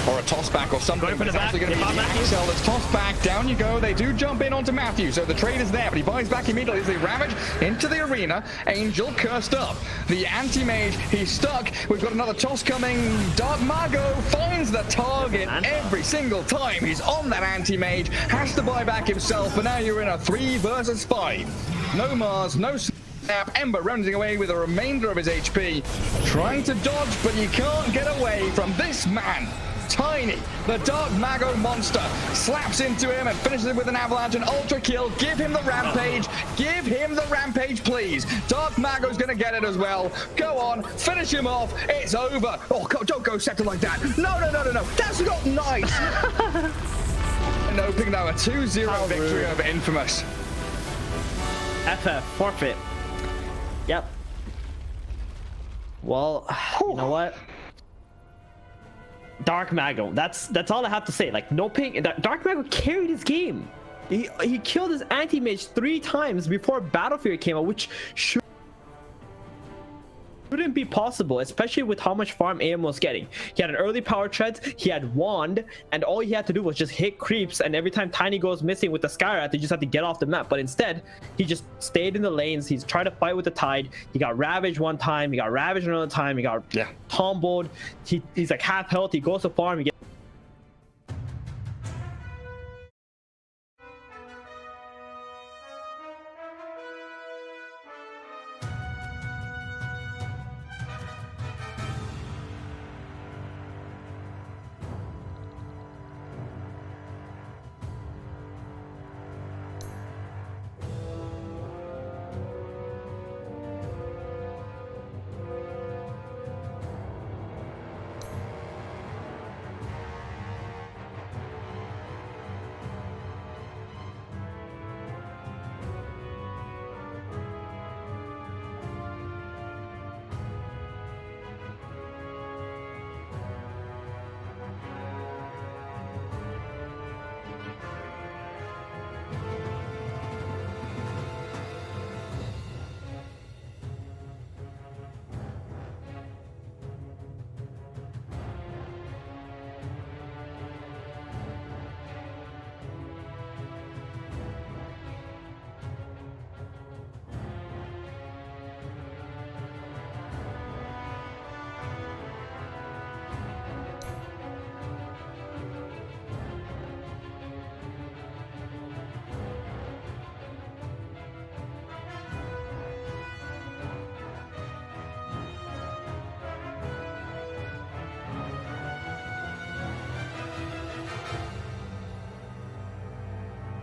Or a toss back or something. Going for the back. Going to be the Axel that's tossed back. Down you go. They do jump in onto Matthew. So the trade is there, but he buys back immediately as they Ravage into the arena. Angel cursed up. The anti-mage, he's stuck. We've got another toss coming. Dark Mago finds the target every single time. He's on that anti-mage. Has to buy back himself, but now you're in a 3 versus 5. No Mars, no snap. Ember rounding away with the remainder of his HP. Trying to dodge, but you can't get away from this man. Tiny, the Dark Mago monster, slaps into him and finishes it with an avalanche, an ultra kill. Give him the rampage. Give him the rampage, please. Dark Mago's going to get it as well. Go on, finish him off. It's over. Oh, don't go Scepter like that. No. That's not nice. NOPING now a 2-0 victory over Infamous. FF, forfeit. Yep. Well, you know what? Dark Mago. That's all I have to say. Like NOPING, Dark Mago carried his game. He killed his anti-mage 3 times before Battlefield came out, which shouldn't be possible, especially with how much farm AM was getting. He had an early power treads, he had wand, and all he had to do was just hit creeps, and every time Tiny goes missing with the Skyrat, they just had to get off the map. But instead, he just stayed in the lanes. He's trying to fight with the tide. He got ravaged one time, he got ravaged another time, he got tomboed. He's like half health, he goes to farm, he gets